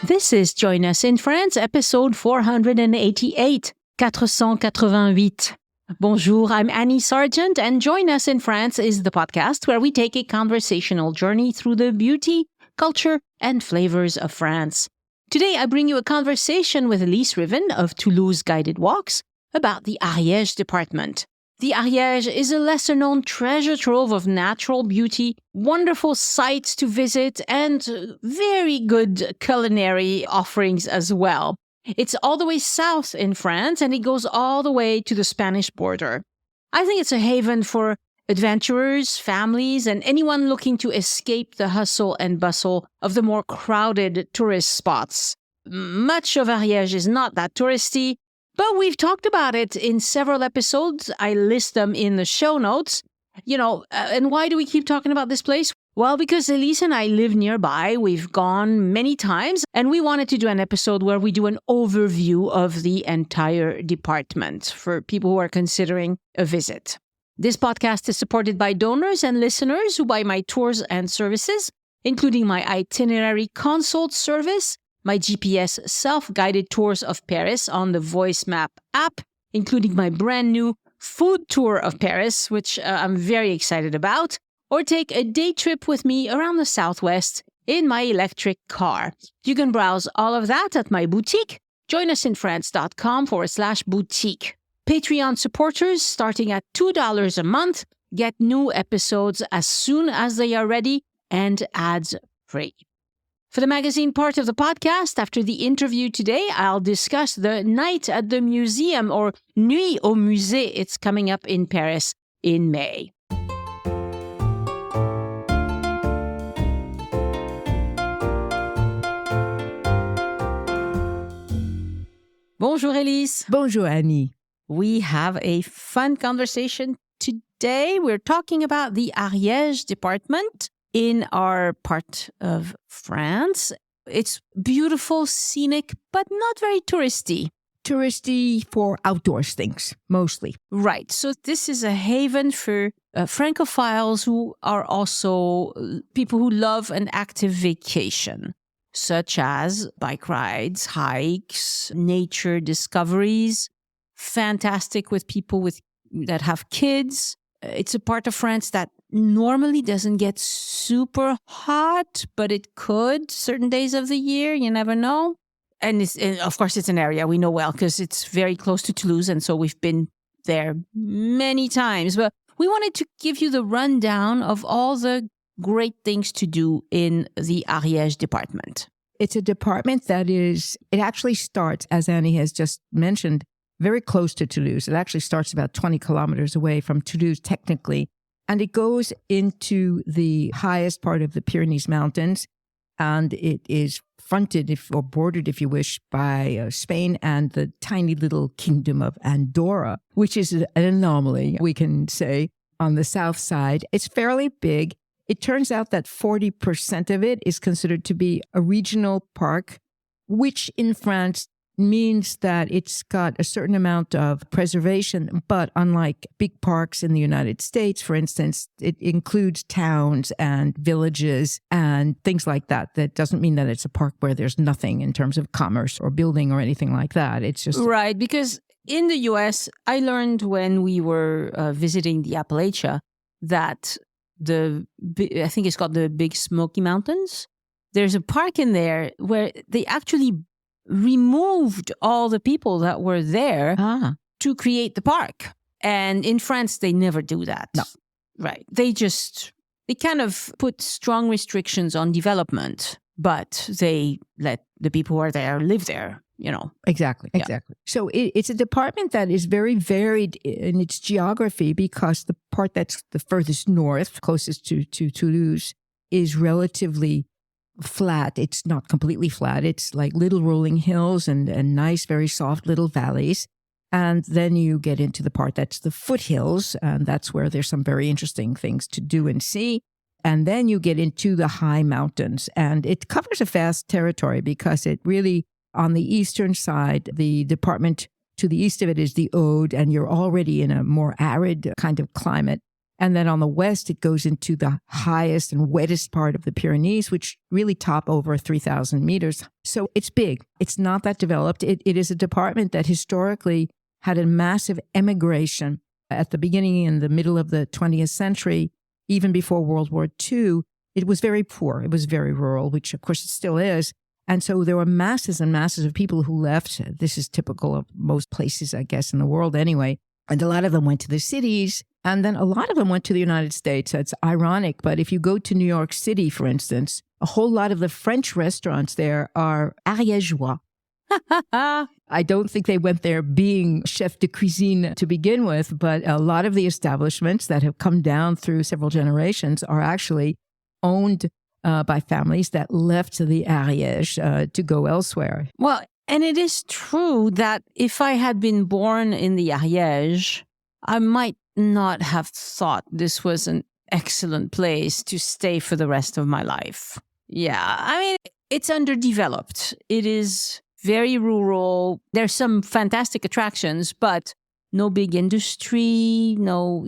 This is Join Us in France, episode 488, 488. Bonjour, I'm Annie Sargent, and Join Us in France is the podcast where we take a conversational journey through the beauty, culture, and flavors of France. Today, I bring you a conversation with Elyse Riven of Toulouse Guided Walks about the Ariège department. The Ariège is a lesser-known treasure trove of natural beauty, wonderful sights to visit, and very good culinary offerings as well. It's all the way south in France, and it goes all the way to the Spanish border. I think it's a haven for adventurers, families, and anyone looking to escape the hustle and bustle of the more crowded tourist spots. Much of Ariège is not that touristy, but we've talked about it in several episodes. I list them in the show notes. And why do we keep talking about this place? Well, because Elyse and I live nearby. We've gone many times, and we wanted to do an episode where we do an overview of the entire department for people who are considering a visit. This podcast is supported by donors and listeners who buy my tours and services, including my itinerary consult service, my GPS self-guided tours of Paris on the Voice Map app, including my brand new food tour of Paris, which I'm very excited about, or take a day trip with me around the Southwest in my electric car. You can browse all of that at my boutique, joinusinfrance.com/boutique. Patreon supporters starting at $2 a month get new episodes as soon as they are ready and ads free. For the magazine part of the podcast, after the interview today, I'll discuss the Night at the Museum, or Nuit au Musée. It's coming up in Paris in May. Bonjour, Elyse. Bonjour, Annie. We have a fun conversation today. We're talking about the Ariège department in our part of France. It's beautiful, scenic, but not very touristy. Touristy for outdoors things, mostly. Right. So this is a haven for Francophiles who are also people who love an active vacation, such as bike rides, hikes, nature discoveries. Fantastic with people that have kids. It's a part of France that normally doesn't get super hot, but it could certain days of the year. You never know. And of course, it's an area we know well because it's very close to Toulouse. And so we've been there many times. But we wanted to give you the rundown of all the great things to do in the Ariège department. It's a department it actually starts, as Annie has just mentioned, very close to Toulouse. It actually starts about 20 kilometers away from Toulouse, technically. And it goes into the highest part of the Pyrenees Mountains. And it is fronted, or bordered, if you wish, by Spain and the tiny little kingdom of Andorra, which is an anomaly, we can say, on the south side. It's fairly big. It turns out that 40% of it is considered to be a regional park, which in France means that it's got a certain amount of preservation, but unlike big parks in the United States, for instance, it includes towns and villages and things like that. That doesn't mean that it's a park where there's nothing in terms of commerce or building or anything like that. It's just... Right, because in the U.S., I learned when we were visiting the Appalachia that I think it's called the Big Smoky Mountains. There's a park in there where they actually removed all the people that were there to create the park. And in France, they never do that. No. Right. They kind of put strong restrictions on development, but they let the people who are there live there, Exactly. So it's a department that is very varied in its geography because the part that's the furthest north, closest to Toulouse, is relatively flat. It's not completely flat. It's like little rolling hills and nice, very soft little valleys. And then you get into the part that's the foothills, and that's where there's some very interesting things to do and see. And then you get into the high mountains, and it covers a vast territory because it really, on the eastern side, the department to the east of it is the Aude, and you're already in a more arid kind of climate. And then on the west, it goes into the highest and wettest part of the Pyrenees, which really top over 3,000 meters. So it's big. It's not that developed. It is a department that historically had a massive emigration at the beginning and the middle of the 20th century, even before World War II. It was very poor. It was very rural, which of course it still is. And so there were masses and masses of people who left. This is typical of most places, I guess, in the world anyway. And a lot of them went to the cities. And then a lot of them went to the United States. It's ironic. But if you go to New York City, for instance, a whole lot of the French restaurants there are Ariègeois. I don't think they went there being chef de cuisine to begin with, but a lot of the establishments that have come down through several generations are actually owned by families that left the Ariège to go elsewhere. Well, and it is true that if I had been born in the Ariège, I might not have thought this was an excellent place to stay for the rest of my life. Yeah, I mean, it's underdeveloped. It is very rural. There's some fantastic attractions, but no big industry, no,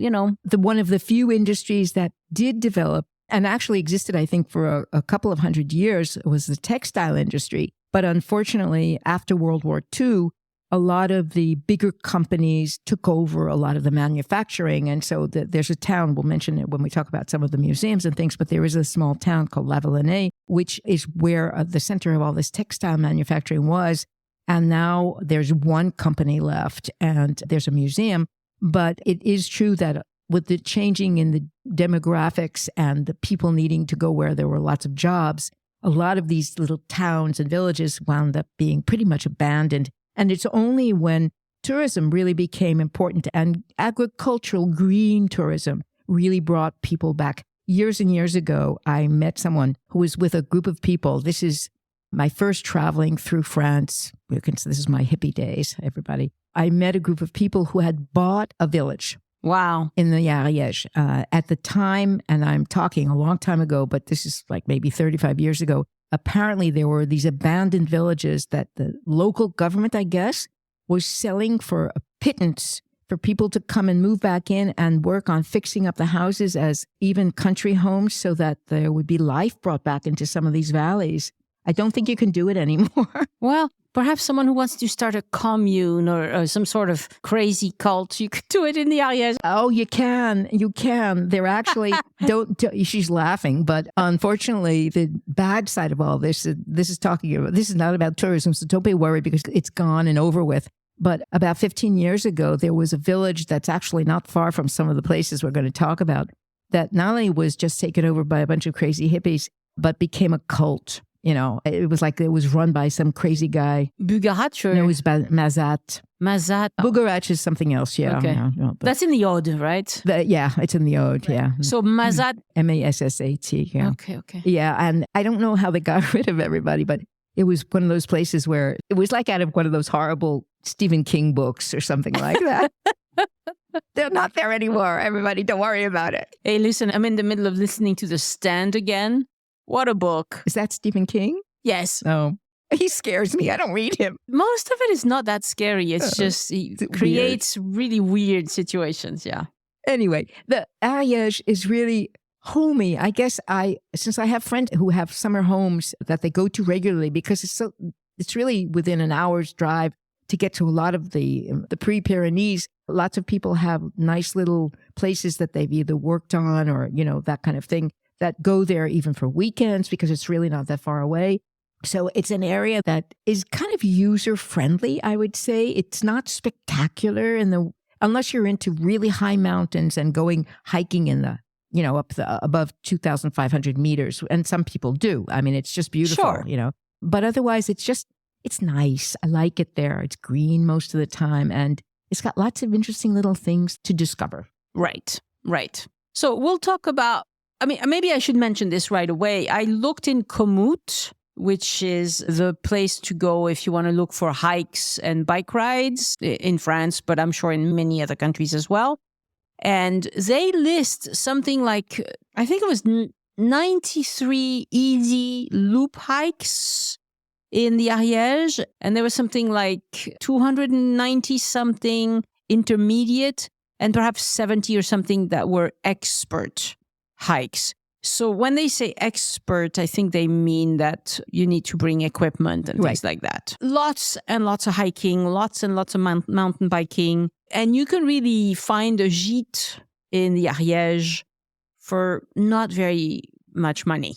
One of the few industries that did develop and actually existed, I think, for a couple of hundred years was the textile industry. But unfortunately, after World War II, a lot of the bigger companies took over a lot of the manufacturing. And so there's a town, we'll mention it when we talk about some of the museums and things, but there is a small town called La Vallonnais, which is where the center of all this textile manufacturing was. And now there's one company left and there's a museum. But it is true that with the changing in the demographics and the people needing to go where there were lots of jobs, a lot of these little towns and villages wound up being pretty much abandoned. And it's only when tourism really became important and agricultural green tourism really brought people back. Years and years ago, I met someone who was with a group of people. This is my first traveling through France. This is my hippie days, everybody. I met a group of people who had bought a village. Wow. In the Ariège. At the time, and I'm talking a long time ago, but this is like maybe 35 years ago, apparently there were these abandoned villages that the local government, I guess, was selling for a pittance for people to come and move back in and work on fixing up the houses as even country homes so that there would be life brought back into some of these valleys. I don't think you can do it anymore. Well, perhaps someone who wants to start a commune or some sort of crazy cult, you could do it in the Ariège. Oh, you can. You can. They're actually, she's laughing, but unfortunately, the bad side of all this is not about tourism, so don't be worried because it's gone and over with. But about 15 years ago, there was a village that's actually not far from some of the places we're going to talk about that not only was just taken over by a bunch of crazy hippies, but became a cult. It was like it was run by some crazy guy. Bugarach? No, it was Mazat. Mazat. Bugarach is something else, yeah. Okay. No, that's in the Aude, right? Yeah, it's in the Aude, yeah. So Mazat. Massat, yeah. Okay. Yeah, and I don't know how they got rid of everybody, but it was one of those places where it was like out of one of those horrible Stephen King books or something like that. They're not there anymore. Everybody, don't worry about it. Hey, listen, I'm in the middle of listening to The Stand again. What a book. Is that Stephen King? Yes. Oh, he scares me. I don't read him. Most of it is not that scary. It's just, he creates really weird situations. Yeah. Anyway, the Ariège is really homey. I guess since I have friends who have summer homes that they go to regularly because it's really within an hour's drive to get to a lot of the pre-Pyrenees. Lots of people have nice little places that they've either worked on or, that kind of thing, that go there even for weekends because it's really not that far away. So it's an area that is kind of user-friendly, I would say. It's not spectacular unless you're into really high mountains and going hiking in the, above 2,500 meters. And some people do. I mean, it's just beautiful, Sure. But otherwise, it's nice. I like it there. It's green most of the time. And it's got lots of interesting little things to discover. Right. So we'll talk about, maybe I should mention this right away. I looked in Komoot, which is the place to go if you want to look for hikes and bike rides in France, but I'm sure in many other countries as well. And they list something like, I think it was 93 easy loop hikes in the Ariège. And there was something like 290 something intermediate and perhaps 70 or something that were expert hikes. So when they say expert, I think they mean that you need to bring equipment and things like that. Lots and lots of hiking, lots and lots of mountain biking. And you can really find a gîte in the Ariège for not very much money.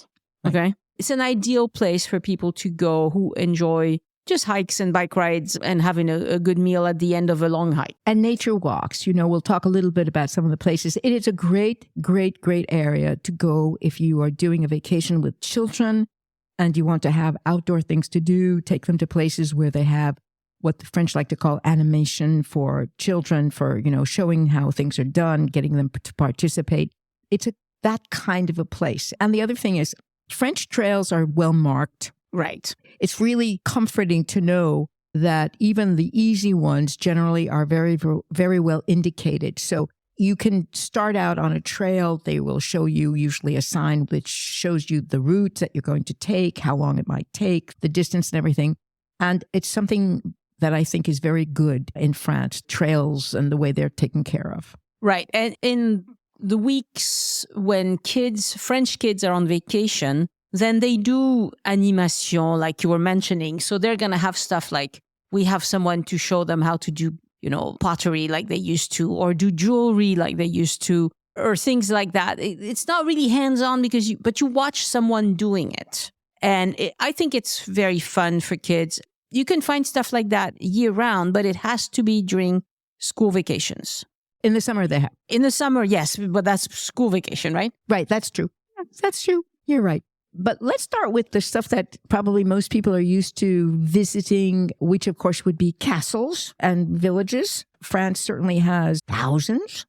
Okay? It's an ideal place for people to go who enjoy just hikes and bike rides and having a good meal at the end of a long hike. And nature walks. We'll talk a little bit about some of the places. It is a great, great, great area to go if you are doing a vacation with children and you want to have outdoor things to do. Take them to places where they have what the French like to call animation for children, for, showing how things are done, getting them to participate. It's that kind of a place. And the other thing is French trails are well marked. Right. It's really comforting to know that even the easy ones generally are very, very well indicated. So you can start out on a trail. They will show you usually a sign which shows you the route that you're going to take, how long it might take, the distance and everything. And it's something that I think is very good in France, trails and the way they're taken care of. Right. And in the weeks when French kids are on vacation, then they do animation, like you were mentioning. So they're going to have stuff like we have someone to show them how to do, pottery like they used to, or do jewelry like they used to, or things like that. It's not really hands-on but you watch someone doing it. And I think it's very fun for kids. You can find stuff like that year-round, but it has to be during school vacations. In the summer, they have. In the summer, yes, but that's school vacation, right? Right, that's true. That's true. You're right. But let's start with the stuff that probably most people are used to visiting, which of course would be castles and villages. France certainly has thousands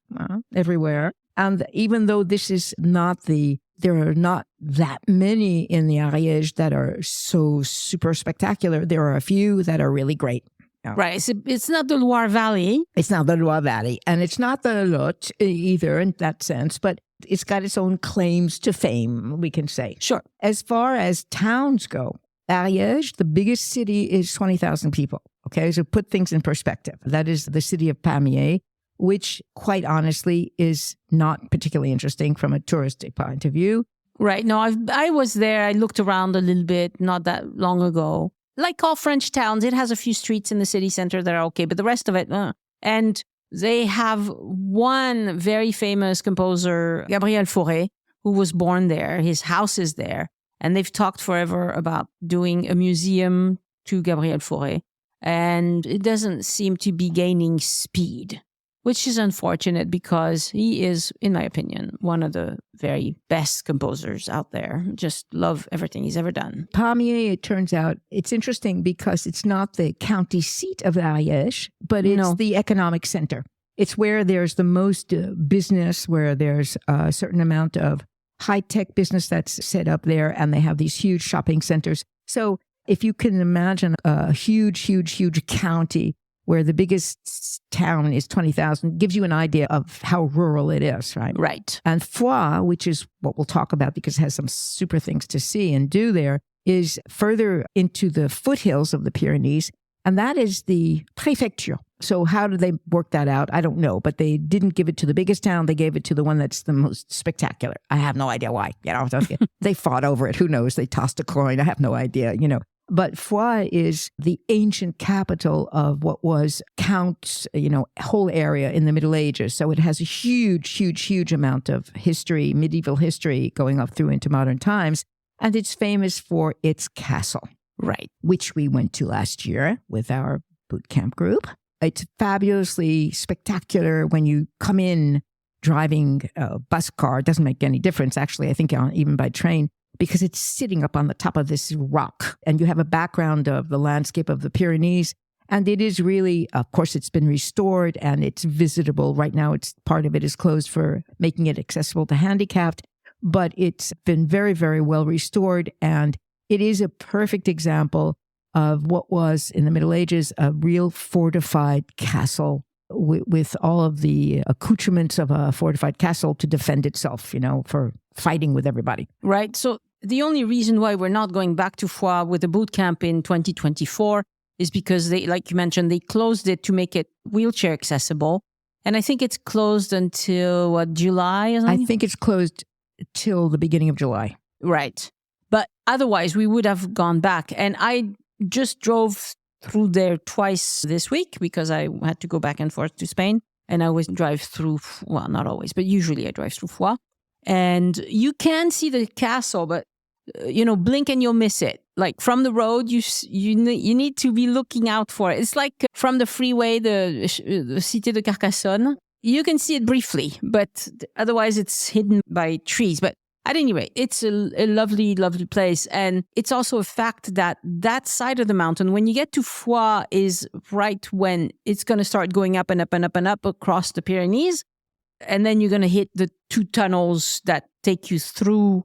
everywhere. And even though this is there are not that many in the Ariège that are so super spectacular, there are a few that are really great. Right. It's not the Loire Valley. It's not the Loire Valley. And it's not the Lot either in that sense, but it's got its own claims to fame, we can say. Sure. As far as towns go, Ariège, the biggest city, is 20,000 people. Okay, so put things in perspective. That is the city of Pyrenees, which quite honestly is not particularly interesting from a touristic point of view. Right. No, I was there. I looked around a little bit not that long ago. Like all French towns, it has a few streets in the city center that are okay, but the rest of it, And they have one very famous composer, Gabriel Fauré, who was born there. His house is there. And they've talked forever about doing a museum to Gabriel Fauré. And it doesn't seem to be gaining speed, which is unfortunate because he is, in my opinion, one of the very best composers out there. Just love everything he's ever done. Pyrenees, it turns out, it's interesting because it's not the county seat of Ariège, but it's the economic center. It's where there's the most business, where there's a certain amount of high-tech business that's set up there, and they have these huge shopping centers. So if you can imagine a huge, huge, huge county where the biggest town is 20,000, gives you an idea of how rural it is, right? Right. And Foix, which is what we'll talk about because it has some super things to see and do there, is further into the foothills of the Pyrenees, and that is the préfecture. So how do they work that out? I don't know, but they didn't give it to the biggest town. They gave it to the one that's the most spectacular. I have no idea why. They fought over it. Who knows? They tossed a coin. I have no idea, But Foix is the ancient capital of what was Count's, whole area in the Middle Ages. So it has a huge, huge, huge amount of history, medieval history going up through into modern times. And it's famous for its castle. Right. Which we went to last year with our boot camp group. It's fabulously spectacular when you come in driving a bus car. It doesn't make any difference, actually, I think even by train, because it's sitting up on the top of this rock and you have a background of the landscape of the Pyrenees. And it is really, of course, it's been restored and it's visitable. Right now, part of it is closed for making it accessible to handicapped, but it's been very, very well restored. And it is a perfect example of what was in the Middle Ages a real fortified castle with all of the accoutrements of a fortified castle to defend itself, for fighting with everybody. Right. So the only reason why we're not going back to Foix with a boot camp in 2024 is because they, like you mentioned, they closed it to make it wheelchair accessible. And I think it's closed until, July or something? I think it's closed till the beginning of July. Right. But otherwise, we would have gone back. And I just drove through there twice this week because I had to go back and forth to Spain. And I always drive through, well, not always, but usually I drive through Foix. And you can see the castle, but, blink and you'll miss it. Like from the road, you need to be looking out for it. It's like from the freeway, the Cité de Carcassonne. You can see it briefly, but otherwise it's hidden by trees. But at any rate, it's a lovely, lovely place. And it's also a fact that side of the mountain, when you get to Foix, is right when it's going to start going up and up and up and up across the Pyrenees. And then you're going to hit the two tunnels that take you through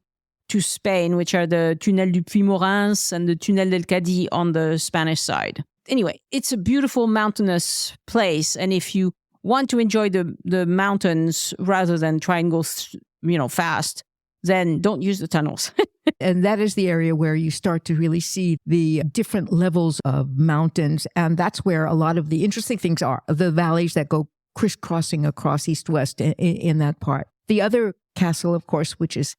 to Spain, which are the Tunnel du Puy-Morins and the Tunnel del Cadí on the Spanish side. Anyway, it's a beautiful mountainous place. And if you want to enjoy the mountains rather than try and go, fast, then don't use the tunnels. And that is the area where you start to really see the different levels of mountains. And that's where a lot of the interesting things are, the valleys that go crisscrossing across east-west in that part. The other castle, of course, which is,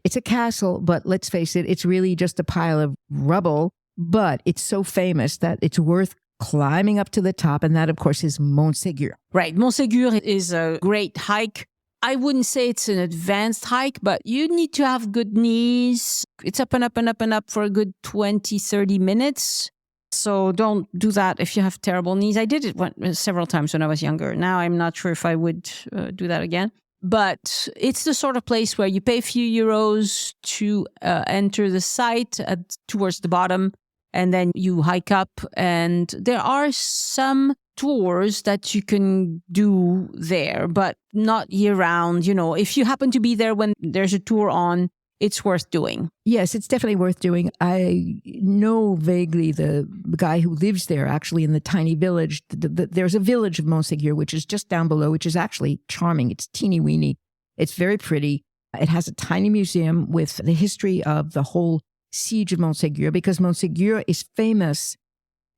it's a castle, but let's face it, it's really just a pile of rubble. But it's so famous that it's worth climbing up to the top. And that, of course, is Montségur. Right. Montségur is a great hike. I wouldn't say it's an advanced hike, but you need to have good knees. It's up and up and up and up for a good 20, 30 minutes. So don't do that if you have terrible knees. I did it several times when I was younger. Now I'm not sure if I would do that again. But it's the sort of place where you pay a few euros to enter the site towards the bottom, and then you hike up. And there are some tours that you can do there, but not year round. If you happen to be there when there's a tour on, it's worth doing. Yes, it's definitely worth doing. I know vaguely the guy who lives there, actually in the tiny village. There's a village of Montségur, which is just down below, which is actually charming. It's teeny weeny. It's very pretty. It has a tiny museum with the history of the whole siege of Montségur, because Montségur is famous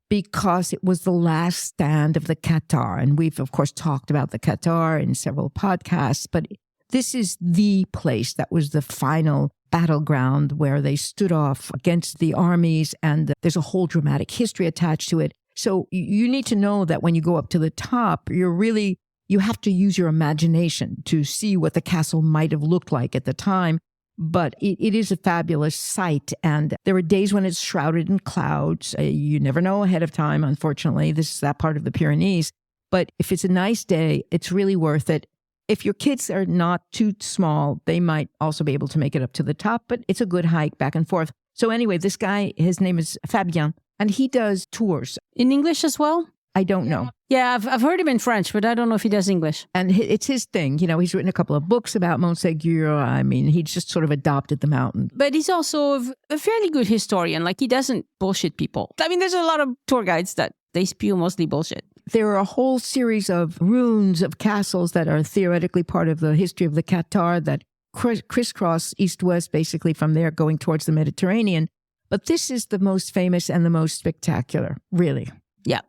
because it was the last stand of the Qatar. And we've, of course, talked about the Qatar in several podcasts, but this is the place that was the final battleground where they stood off against the armies, and there's a whole dramatic history attached to it. So you need to know that when you go up to the top, you have to use your imagination to see what the castle might have looked like at the time. But it is a fabulous sight, and there are days when it's shrouded in clouds. You never know ahead of time, unfortunately. This is that part of the Pyrenees. But if it's a nice day, it's really worth it. If your kids are not too small, they might also be able to make it up to the top, but it's a good hike back and forth. So anyway, this guy, his name is Fabien, and he does tours. In English as well? I don't know. Yeah, I've heard him in French, but I don't know if he does English. And it's his thing. He's written a couple of books about Montségur. He just sort of adopted the mountain. But he's also a fairly good historian. Like, he doesn't bullshit people. There's a lot of tour guides that they spew mostly bullshit. There are a whole series of ruins of castles that are theoretically part of the history of the Qatar that crisscross east-west, basically from there going towards the Mediterranean. But this is the most famous and the most spectacular, really. Yeah.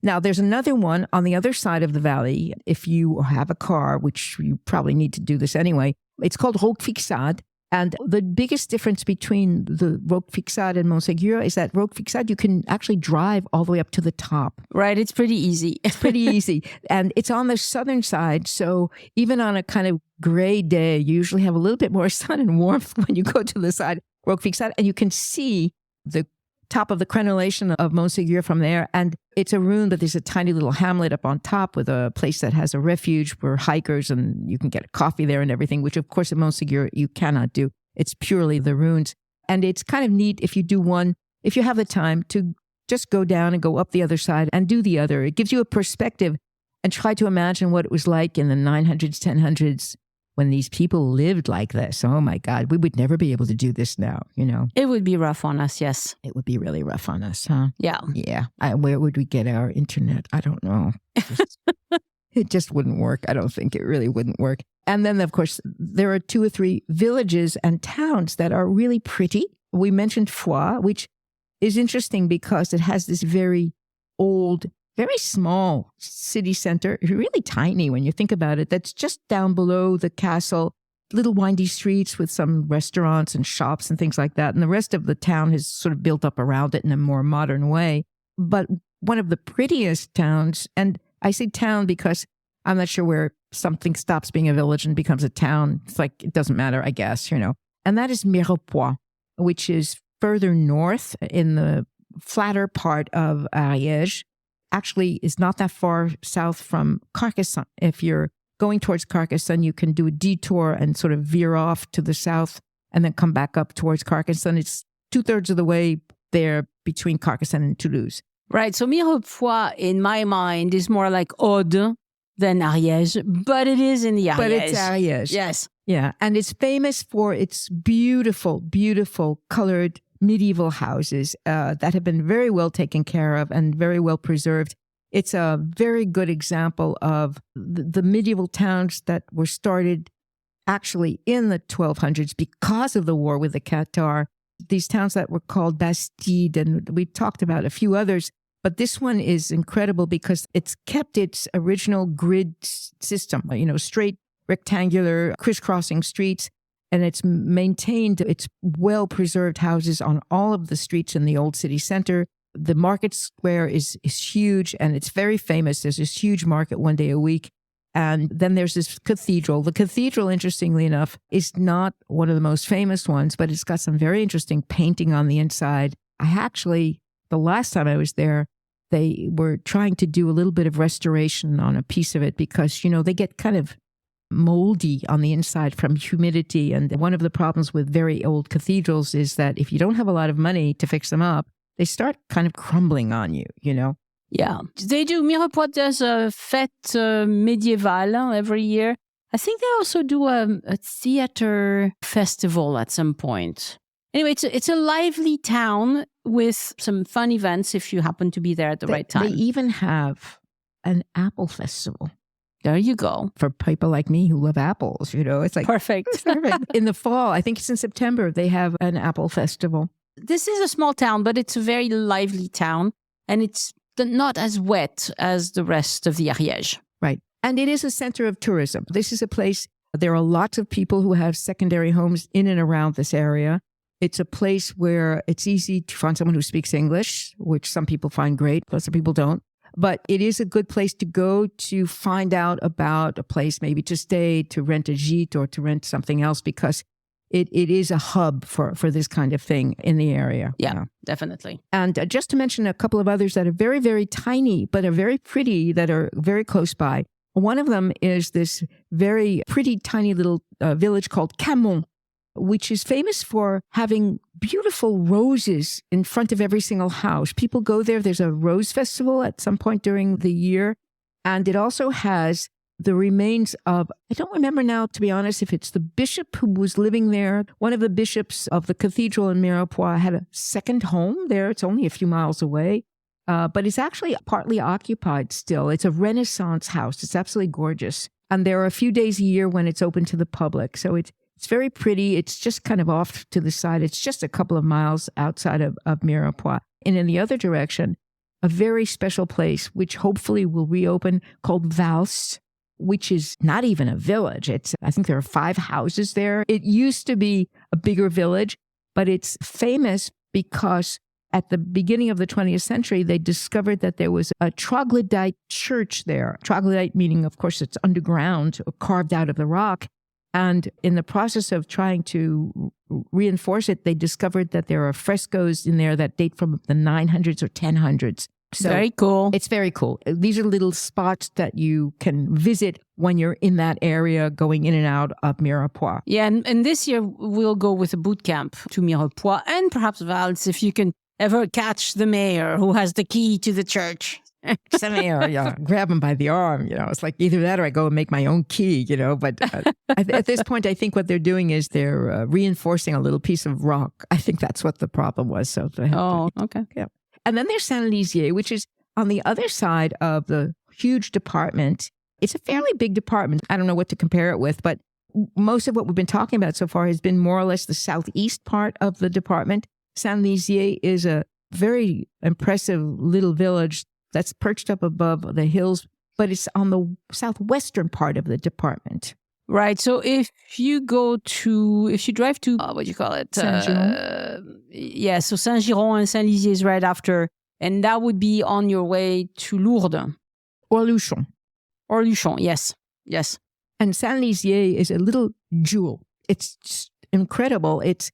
Now, there's another one on the other side of the valley. If you have a car, which you probably need to do this anyway, it's called Roquefixade. And the biggest difference between the Roquefixade and Montségur is that Roquefixade, you can actually drive all the way up to the top. Right. It's pretty easy. It's pretty easy. And it's on the southern side. So even on a kind of gray day, you usually have a little bit more sun and warmth when you go to the side Roquefixade. And you can see the top of the crenellation of Montségur from there. And it's a ruin, but there's a tiny little hamlet up on top with a place that has a refuge for hikers, and you can get a coffee there and everything, which of course at Montségur you cannot do. It's purely the ruins. And it's kind of neat if you have the time to just go down and go up the other side and do the other. It gives you a perspective and try to imagine what it was like in the 900s, 1000s, when these people lived like this. Oh my God, we would never be able to do this now, It would be rough on us, yes. It would be really rough on us, huh? Yeah. Yeah. Where would we get our internet? I don't know. It just wouldn't work. I don't think it really wouldn't work. And then, of course, there are 2 or 3 villages and towns that are really pretty. We mentioned Foix, which is interesting because it has this very old very small city center, really tiny when you think about it. That's just down below the castle, little windy streets with some restaurants and shops and things like that. And the rest of the town is sort of built up around it in a more modern way. But one of the prettiest towns, and I say town because I'm not sure where something stops being a village and becomes a town. It's like, it doesn't matter, I guess, you know. And that is Mirepoix, which is further north in the flatter part of Ariège. Actually is not that far south from Carcassonne. If you're going towards Carcassonne, you can do a detour and sort of veer off to the south and then come back up towards Carcassonne. It's 2/3 of the way there between Carcassonne and Toulouse. Right. So Mirepoix, in my mind, is more like Aude than Ariège, but it is in the Ariège. But it's Ariège. Yes. Yeah. And it's famous for its beautiful, beautiful colored medieval houses that have been very well taken care of and very well preserved. It's a very good example of the medieval towns that were started actually in the 1200s because of the war with the Cathars. These towns that were called Bastide, and we talked about a few others, but this one is incredible because it's kept its original grid system, you know, straight, rectangular, crisscrossing streets. And it's maintained its well-preserved houses on all of the streets in the old city center. The market square is huge, and it's very famous. There's this huge market one day a week. And then there's this cathedral. The cathedral, interestingly enough, is not one of the most famous ones, but it's got some very interesting painting on the inside. The last time I was there, they were trying to do a little bit of restoration on a piece of it because, you know, they get kind of moldy on the inside from humidity. And one of the problems with very old cathedrals is that if you don't have a lot of money to fix them up, they start kind of crumbling on you, you know? Yeah. They do. Mirepoix does a fête médiévale every year. I think they also do a theater festival at some point. Anyway, it's a lively town with some fun events if you happen to be there at the right time. They even have an apple festival. There you go. For people like me who love apples, you know, it's like perfect. It's perfect. In the fall, I think it's in September, they have an apple festival. This is a small town, but it's a very lively town, and it's not as wet as the rest of the Ariège. Right. And it is a center of tourism. This is a place, there are lots of people who have secondary homes in and around this area. It's a place where it's easy to find someone who speaks English, which some people find great, lots of people don't. But it is a good place to go to find out about a place, maybe to stay, to rent a gîte or to rent something else, because it is a hub for this kind of thing in the area. Yeah, you know? Definitely. And just to mention a couple of others that are very, very tiny, but are very pretty, that are very close by. One of them is this very pretty, tiny little village called Camon, which is famous for having beautiful roses in front of every single house. People go there. There's a rose festival at some point during the year. And it also has the remains of, I don't remember now, to be honest, if it's the bishop who was living there. One of the bishops of the cathedral in Mirepoix had a second home there. It's only a few miles away. But it's actually partly occupied still. It's a Renaissance house. It's absolutely gorgeous. And there are a few days a year when it's open to the public. So it's very pretty. It's just kind of off to the side. It's just a couple of miles outside of Mirepoix. And in the other direction, a very special place, which hopefully will reopen, called Valse, which is not even a village. I think there are 5 houses there. It used to be a bigger village, but it's famous because at the beginning of the 20th century, they discovered that there was a troglodyte church there. Troglodyte meaning, of course, it's underground or carved out of the rock. And in the process of trying to reinforce it, they discovered that there are frescoes in there that date from the 900s or 1000s. So very cool. It's very cool. These are little spots that you can visit when you're in that area going in and out of Mirepoix. Yeah, and this year we'll go with a boot camp to Mirepoix and perhaps Valse if you can ever catch the mayor who has the key to the church. The mayor, yeah, grab him by the arm. You know, it's like either that or I go and make my own key. You know, but at this point, I think what they're doing is they're reinforcing a little piece of rock. I think that's what the problem was. So okay, yeah. And then there's Saint-Elyse, which is on the other side of the huge department. It's a fairly big department. I don't know what to compare it with, but most of what we've been talking about so far has been more or less the southeast part of the department. Saint-Elyse is a very impressive little village that's perched up above the hills, but it's on the southwestern part of the department. Right. So if you drive to, what do you call it? Saint-Giron? Yeah. So Saint-Giron and Saint-Lizier is right after. And that would be on your way to Lourdes. Or Luchon. Or Luchon, yes. Yes. And Saint-Lizier is a little jewel. It's just incredible. It's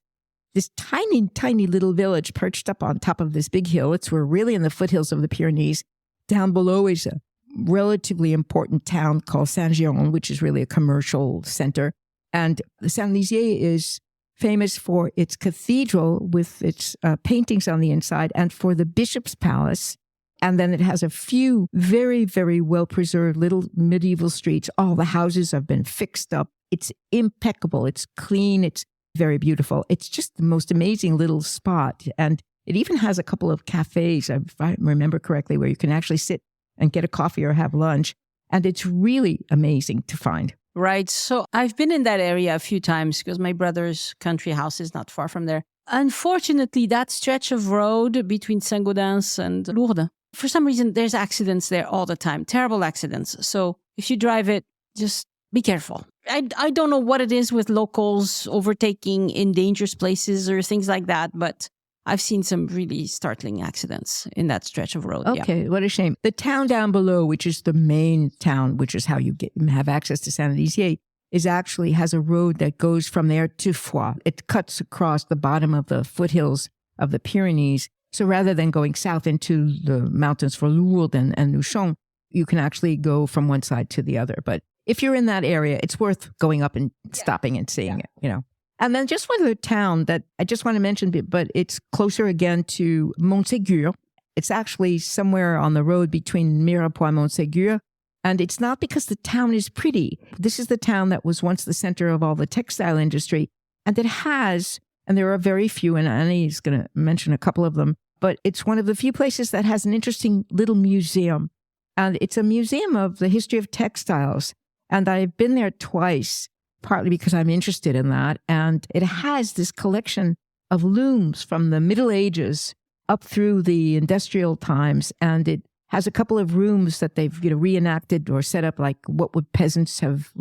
this tiny, tiny little village perched up on top of this big hill. We're really in the foothills of the Pyrenees. Down below is a relatively important town called Saint-Giron, which is really a commercial center. And Saint-Lizier is famous for its cathedral with its paintings on the inside and for the bishop's palace. And then it has a few very, very well-preserved little medieval streets. All the houses have been fixed up. It's impeccable. It's clean. It's very beautiful. It's just the most amazing little spot. And it even has a couple of cafes, if I remember correctly, where you can actually sit and get a coffee or have lunch. And it's really amazing to find. Right. So I've been in that area a few times because my brother's country house is not far from there. Unfortunately, that stretch of road between Saint-Gaudens and Lourdes, for some reason, there's accidents there all the time, terrible accidents. So if you drive it, just be careful. I don't know what it is with locals overtaking in dangerous places or things like that, but I've seen some really startling accidents in that stretch of road. Okay, What a shame. The town down below, which is the main town, which is how you have access to Saint-Lizier, has a road that goes from there to Foix. It cuts across the bottom of the foothills of the Pyrenees. So rather than going south into the mountains for Lourdes and Luchon, you can actually go from one side to the other. But if you're in that area, it's worth going up and stopping and seeing it, And then just one other town that I just want to mention, but it's closer again to Montségur. It's actually somewhere on the road between Mirepoix and Montségur. And it's not because the town is pretty. This is the town that was once the center of all the textile industry. And it has, and there are very few, and Annie is going to mention a couple of them, but it's one of the few places that has an interesting little museum. And it's a museum of the history of textiles. And I've been there twice, partly because I'm interested in that. And it has this collection of looms from the Middle Ages up through the industrial times. And it has a couple of rooms that they've reenacted or set up, like what would peasants have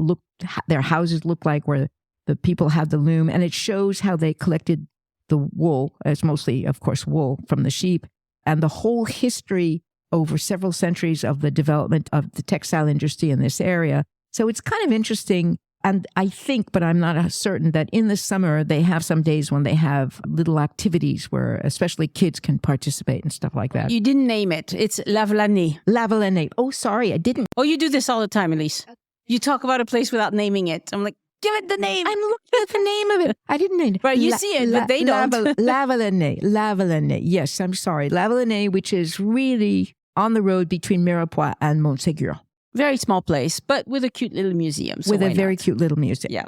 their houses look like, where the people had the loom. And it shows how they collected the wool, as mostly, of course, wool from the sheep, and the whole history over several centuries of the development of the textile industry in this area. So it's kind of interesting. And I think, but I'm not certain, that in the summer, they have some days when they have little activities where especially kids can participate and stuff like that. You didn't name it. It's La Vlanée. La Vlanée. Oh, sorry, I didn't. Oh, you do this all the time, Elyse. You talk about a place without naming it. I'm like, give it the name. I'm looking at the name of it. I didn't name it. Right, you see it, but they don't. La Vlanée. La Vlanée. Yes, I'm sorry. La Vlanée, which is really on the road between Mirepoix and Montségur. Very small place, but with a cute little museum. So with a very cute little museum. Yeah.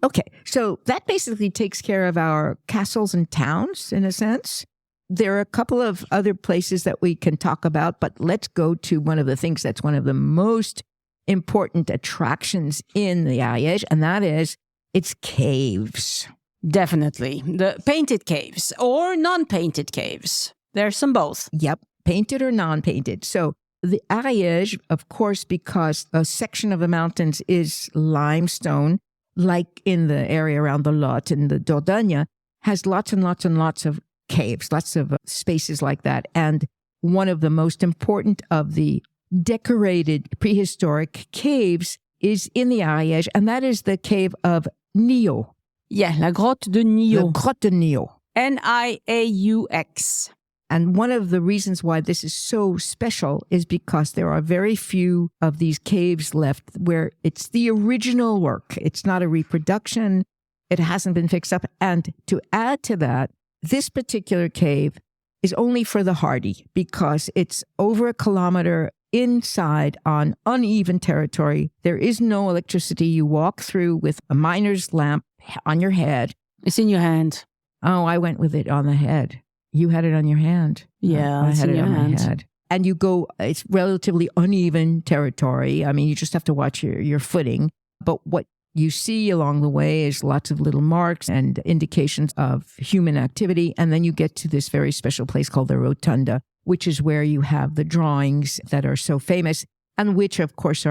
Okay, so that basically takes care of our castles and towns, in a sense. There are a couple of other places that we can talk about, but let's go to one of the things that's one of the most important attractions in the Ariège, and that is its caves. Definitely. The painted caves or non-painted caves. There's some both. Yep, painted or non-painted. So the Ariège, of course, because a section of the mountains is limestone, like in the area around the Lot and the Dordogne, has lots and lots and lots of caves, lots of spaces like that. And one of the most important of the decorated prehistoric caves is in the Ariège, and that is the cave of Niaux. Yeah, la grotte de Niaux. La grotte de Niaux. Niaux. And one of the reasons why this is so special is because there are very few of these caves left where it's the original work. It's not a reproduction. It hasn't been fixed up. And to add to that, this particular cave is only for the hardy because it's over 1 kilometer inside on uneven territory. There is no electricity. You walk through with a miner's lamp on your head. It's in your hand. Oh, I went with it on the head. You had it on your hand. Yeah, I had it on hand. my head. And you go, it's relatively uneven territory. I mean, you just have to watch your footing. But what you see along the way is lots of little marks and indications of human activity. And then you get to this very special place called the Rotunda, which is where you have the drawings that are so famous, and which, of course,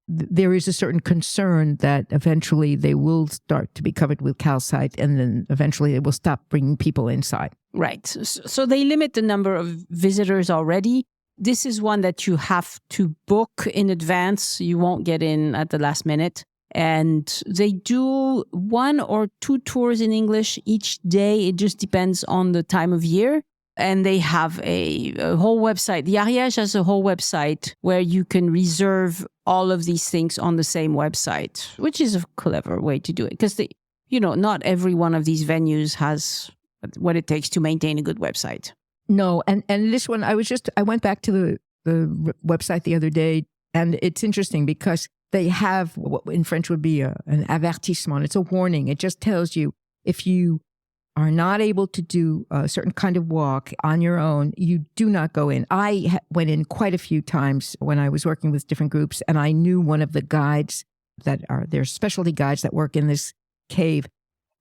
there is a certain concern that eventually they will start to be covered with calcite, and then eventually they will stop bringing people inside. Right. So they limit the number of visitors already. This is one that you have to book in advance. You won't get in at the last minute. And they do 1 or 2 tours in English each day. It just depends on the time of year. And they have a whole website. The Ariège has a whole website where you can reserve all of these things on the same website, which is a clever way to do it. Because, not every one of these venues has what it takes to maintain a good website. No, and this one, I went back to the website the other day, and it's interesting because they have what in French would be an avertissement. It's a warning. It just tells you if you are not able to do a certain kind of walk on your own, you do not go in. I went in quite a few times when I was working with different groups, and I knew one of the guides there's specialty guides that work in this cave.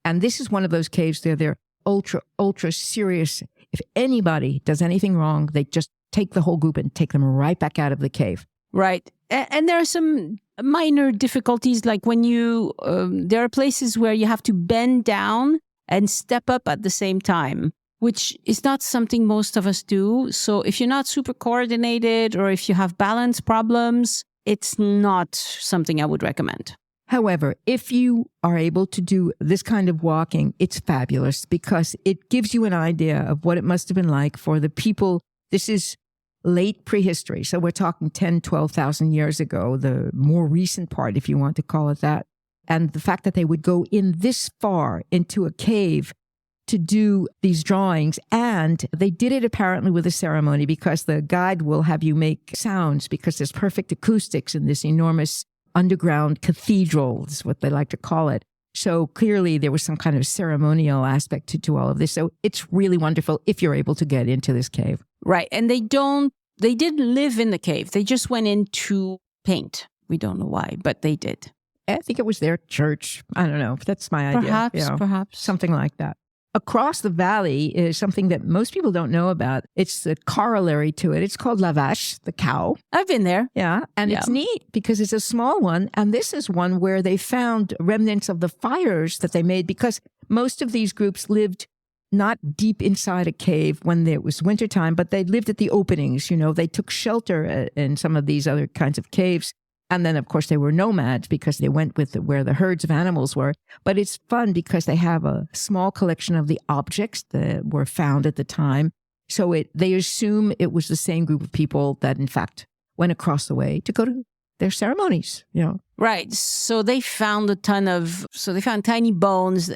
And this is one of those caves. They're ultra serious. If anybody does anything wrong, they just take the whole group and take them right back out of the cave. Right. And there are some minor difficulties, like when there are places where you have to bend down and step up at the same time, which is not something most of us do. So if you're not super coordinated or if you have balance problems, it's not something I would recommend. However, if you are able to do this kind of walking, it's fabulous because it gives you an idea of what it must have been like for the people. This is late prehistory. So we're talking 10, 12,000 years ago, the more recent part, if you want to call it that. And the fact that they would go in this far into a cave to do these drawings. And they did it apparently with a ceremony because the guide will have you make sounds because there's perfect acoustics in this enormous underground cathedral is what they like to call it. So clearly there was some kind of ceremonial aspect to all of this. So it's really wonderful if you're able to get into this cave. Right. And they didn't live in the cave. They just went in to paint. We don't know why, but they did. I think it was their church. I don't know. That's my idea. Perhaps. Something like that. Across the valley is something that most people don't know about. It's the corollary to it. It's called la vache, the cow. I've been there. Yeah. And it's neat because it's a small one. And this is one where they found remnants of the fires that they made because most of these groups lived not deep inside a cave when it was wintertime, but they lived at the openings. They took shelter in some of these other kinds of caves. And then, of course, they were nomads because they went with where the herds of animals were. But it's fun because they have a small collection of the objects that were found at the time. So they assume it was the same group of people that, in fact, went across the way to go to their ceremonies, Right. So they found tiny bones.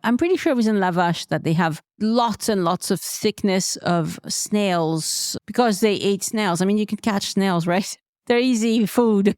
I'm pretty sure it was in La Vache that they have lots and lots of thickness of snails because they ate snails. I mean, you can catch snails, right? They're easy food.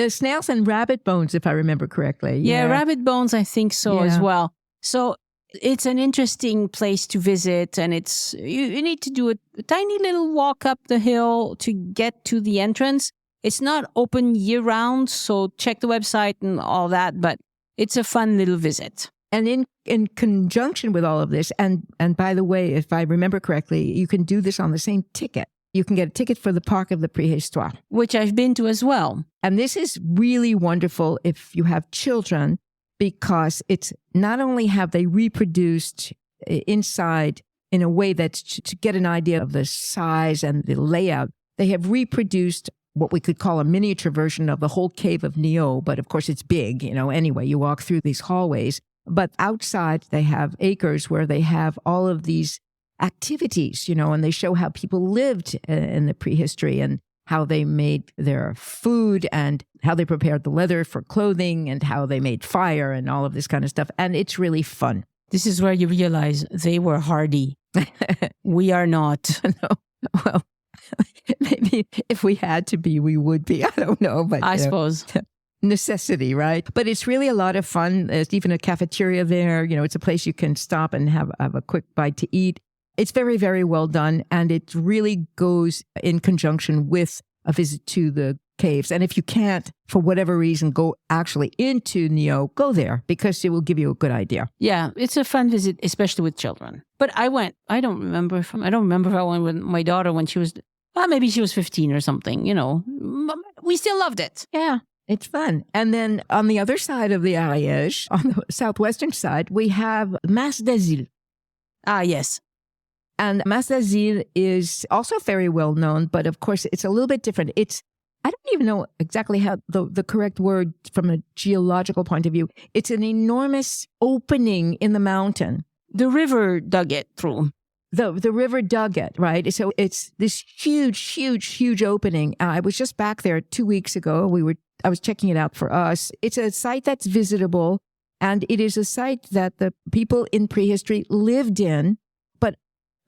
Snails and rabbit bones, if I remember correctly. Yeah, rabbit bones, I think so as well. So it's an interesting place to visit, and you need to do a tiny little walk up the hill to get to the entrance. It's not open year round, so check the website and all that, but it's a fun little visit. And in conjunction with all of this, and by the way, if I remember correctly, you can do this on the same ticket. You can get a ticket for the Parc of the Préhistoire. Which I've been to as well. And this is really wonderful if you have children, because it's not only have they reproduced inside in a way that's to get an idea of the size and the layout, they have reproduced what we could call a miniature version of the whole cave of Neo. But of course, it's big, anyway, you walk through these hallways. But outside, they have acres where they have all of these activities, and they show how people lived in the prehistory and how they made their food and how they prepared the leather for clothing and how they made fire and all of this kind of stuff. And it's really fun. This is where you realize they were hardy. We are not. No. Well, maybe if we had to be, we would be. I don't know. But I suppose. Necessity, right? But it's really a lot of fun. There's even a cafeteria there. It's a place you can stop and have a quick bite to eat. It's very, very well done, and it really goes in conjunction with a visit to the caves. And if you can't, for whatever reason, go actually into Neo, go there because it will give you a good idea. Yeah, it's a fun visit, especially with children. But I went. I don't remember if I went with my daughter when she was. Well, maybe she was 15 or something. We still loved it. Yeah. It's fun. And then on the other side of the Ariège, on the southwestern side, we have Mas d'Azil. Ah, yes. And Mas d'Azil is also very well known, but of course, it's a little bit different. I don't even know exactly how the correct word from a geological point of view. It's an enormous opening in the mountain. The river dug it through. The river dug it, right? So it's this huge opening. I was just back there 2 weeks ago. I was checking it out for us. It's a site that's visitable, and it is a site that the people in prehistory lived in. But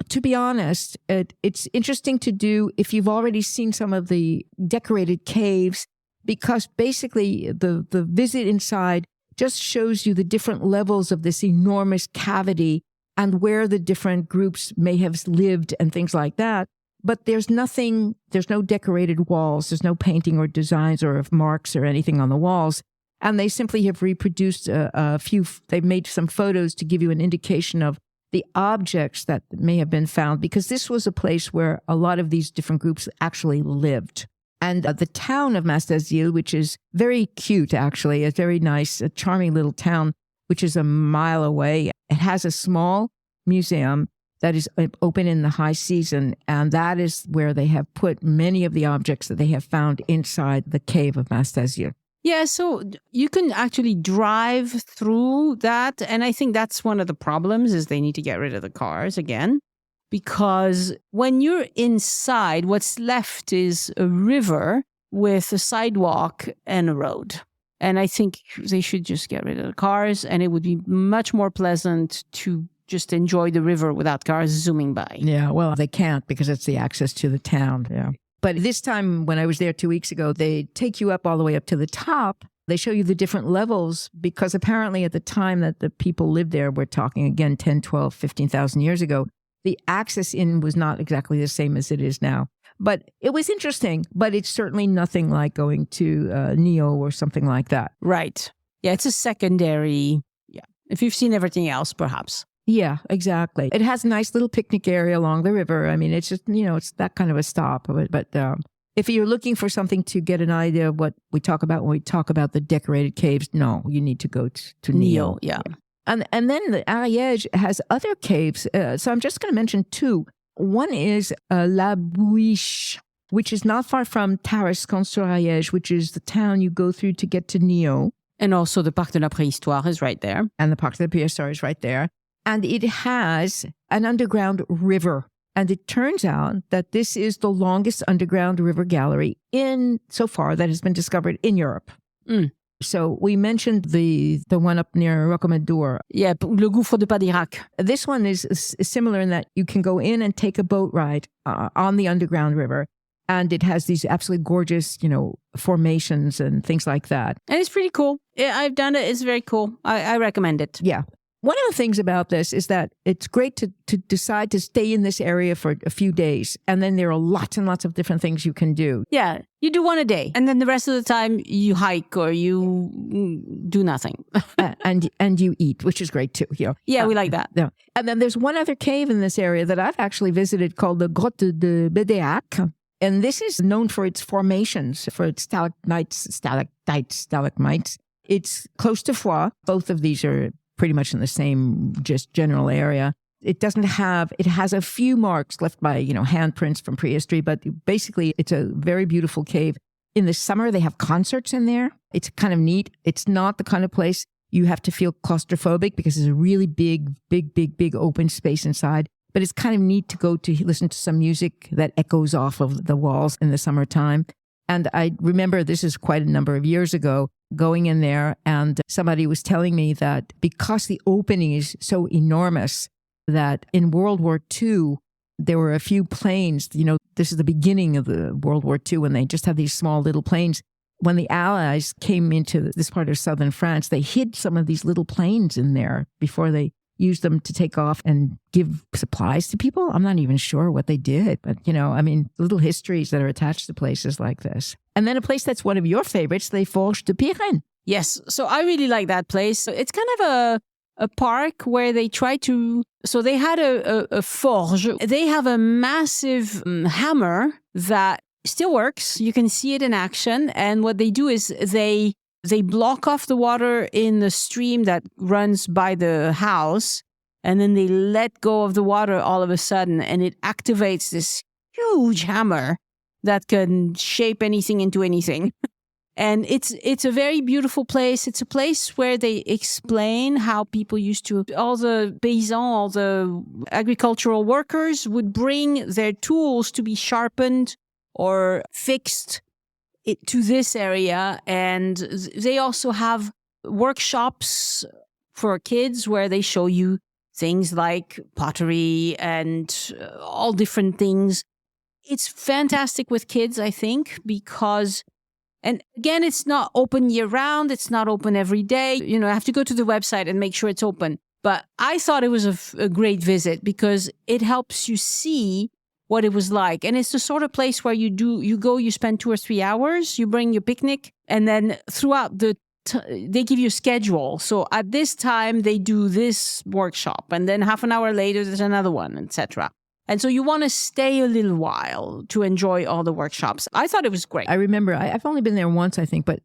to be honest, it's interesting to do if you've already seen some of the decorated caves, because basically the visit inside just shows you the different levels of this enormous cavity and where the different groups may have lived and things like that. But there's no decorated walls. There's no painting or designs or marks or anything on the walls. And they simply have reproduced they've made some photos to give you an indication of the objects that may have been found, because this was a place where a lot of these different groups actually lived. And the town of Mas d'Azil, which is very cute, actually, a very nice, a charming little town, which is a mile away. It has a small museum that is open in the high season, and that is where they have put many of the objects that they have found inside the cave of Mas d'Azil. Yeah, so you can actually drive through that, and I think that's one of the problems is they need to get rid of the cars again, because when you're inside, what's left is a river with a sidewalk and a road. And I think they should just get rid of the cars, and it would be much more pleasant to just enjoy the river without cars zooming by. Yeah, well, they can't because it's the access to the town. Yeah. But this time when I was there 2 weeks ago, they take you up all the way up to the top. They show you the different levels because apparently at the time that the people lived there, we're talking again 10, 12, 15,000 years ago, the access in was not exactly the same as it is now. But it was interesting, but it's certainly nothing like going to Neo or something like that. Right. Yeah, it's a secondary. Yeah. If you've seen everything else, perhaps. Yeah, exactly. It has a nice little picnic area along the river. I mean, it's just, it's that kind of a stop. But if you're looking for something to get an idea of what we talk about when we talk about the decorated caves, no, you need to go to Neo. Yeah. And then the Ariège has other caves. So I'm just going to mention two. One is La Bouiche, which is not far from Tarascon-sur-Ariège, which is the town you go through to get to Neo. And also the Parc de la Préhistoire is right there. And the Parc de la Préhistoire is right there. And it has an underground river. And it turns out that this is the longest underground river gallery so far that has been discovered in Europe. Mm. So we mentioned the one up near Rocamadour. Yeah, Le Gouffre de Padirac. This one is similar in that you can go in and take a boat ride on the underground river. And it has these absolutely gorgeous, formations and things like that. And it's pretty cool. Yeah, I've done it. It's very cool. I recommend it. Yeah. One of the things about this is that it's great to decide to stay in this area for a few days. And then there are lots and lots of different things you can do. Yeah, you do one a day. And then the rest of the time you hike or you do nothing. and you eat, which is great too. Yeah, we like that. Yeah. And then there's one other cave in this area that I've actually visited called the Grotte de Bédéac. And this is known for its formations, for its stalagmites. It's close to Foix. Both of these are pretty much in the same just general area. It has a few marks left by, handprints from prehistory, but basically it's a very beautiful cave. In the summer, they have concerts in there. It's kind of neat. It's not the kind of place you have to feel claustrophobic because it's a really big open space inside. But it's kind of neat to go to listen to some music that echoes off of the walls in the summertime. And I remember this is quite a number of years ago, going in there and somebody was telling me that because the opening is so enormous that in World War II, there were a few planes, this is the beginning of the World War II when they just had these small little planes. When the Allies came into this part of southern France, they hid some of these little planes in there before they use them to take off and give supplies to people. I'm not even sure what they did, but little histories that are attached to places like this. And then a place that's one of your favorites, the Foix Castle. Yes. So I really like that place. It's kind of a park where they try to... So they had a forge. They have a massive hammer that still works. You can see it in action. And what they do is they block off the water in the stream that runs by the house. And then they let go of the water all of a sudden. And it activates this huge hammer that can shape anything into anything. And it's a very beautiful place. It's a place where they explain how people used to, all the paysans, all the agricultural workers would bring their tools to be sharpened or fixed to this area. And they also have workshops for kids where they show you things like pottery and all different things. It's fantastic with kids, I think, because... And again, it's not open year round. It's not open every day. I have to go to the website and make sure it's open. But I thought it was a great visit because it helps you see what it was like. And it's the sort of place where you go, you spend 2 or 3 hours, you bring your picnic, and then throughout they give you a schedule. So at this time, they do this workshop. And then half an hour later, there's another one, etc. And so you want to stay a little while to enjoy all the workshops. I thought it was great. I remember, I've only been there once, I think, but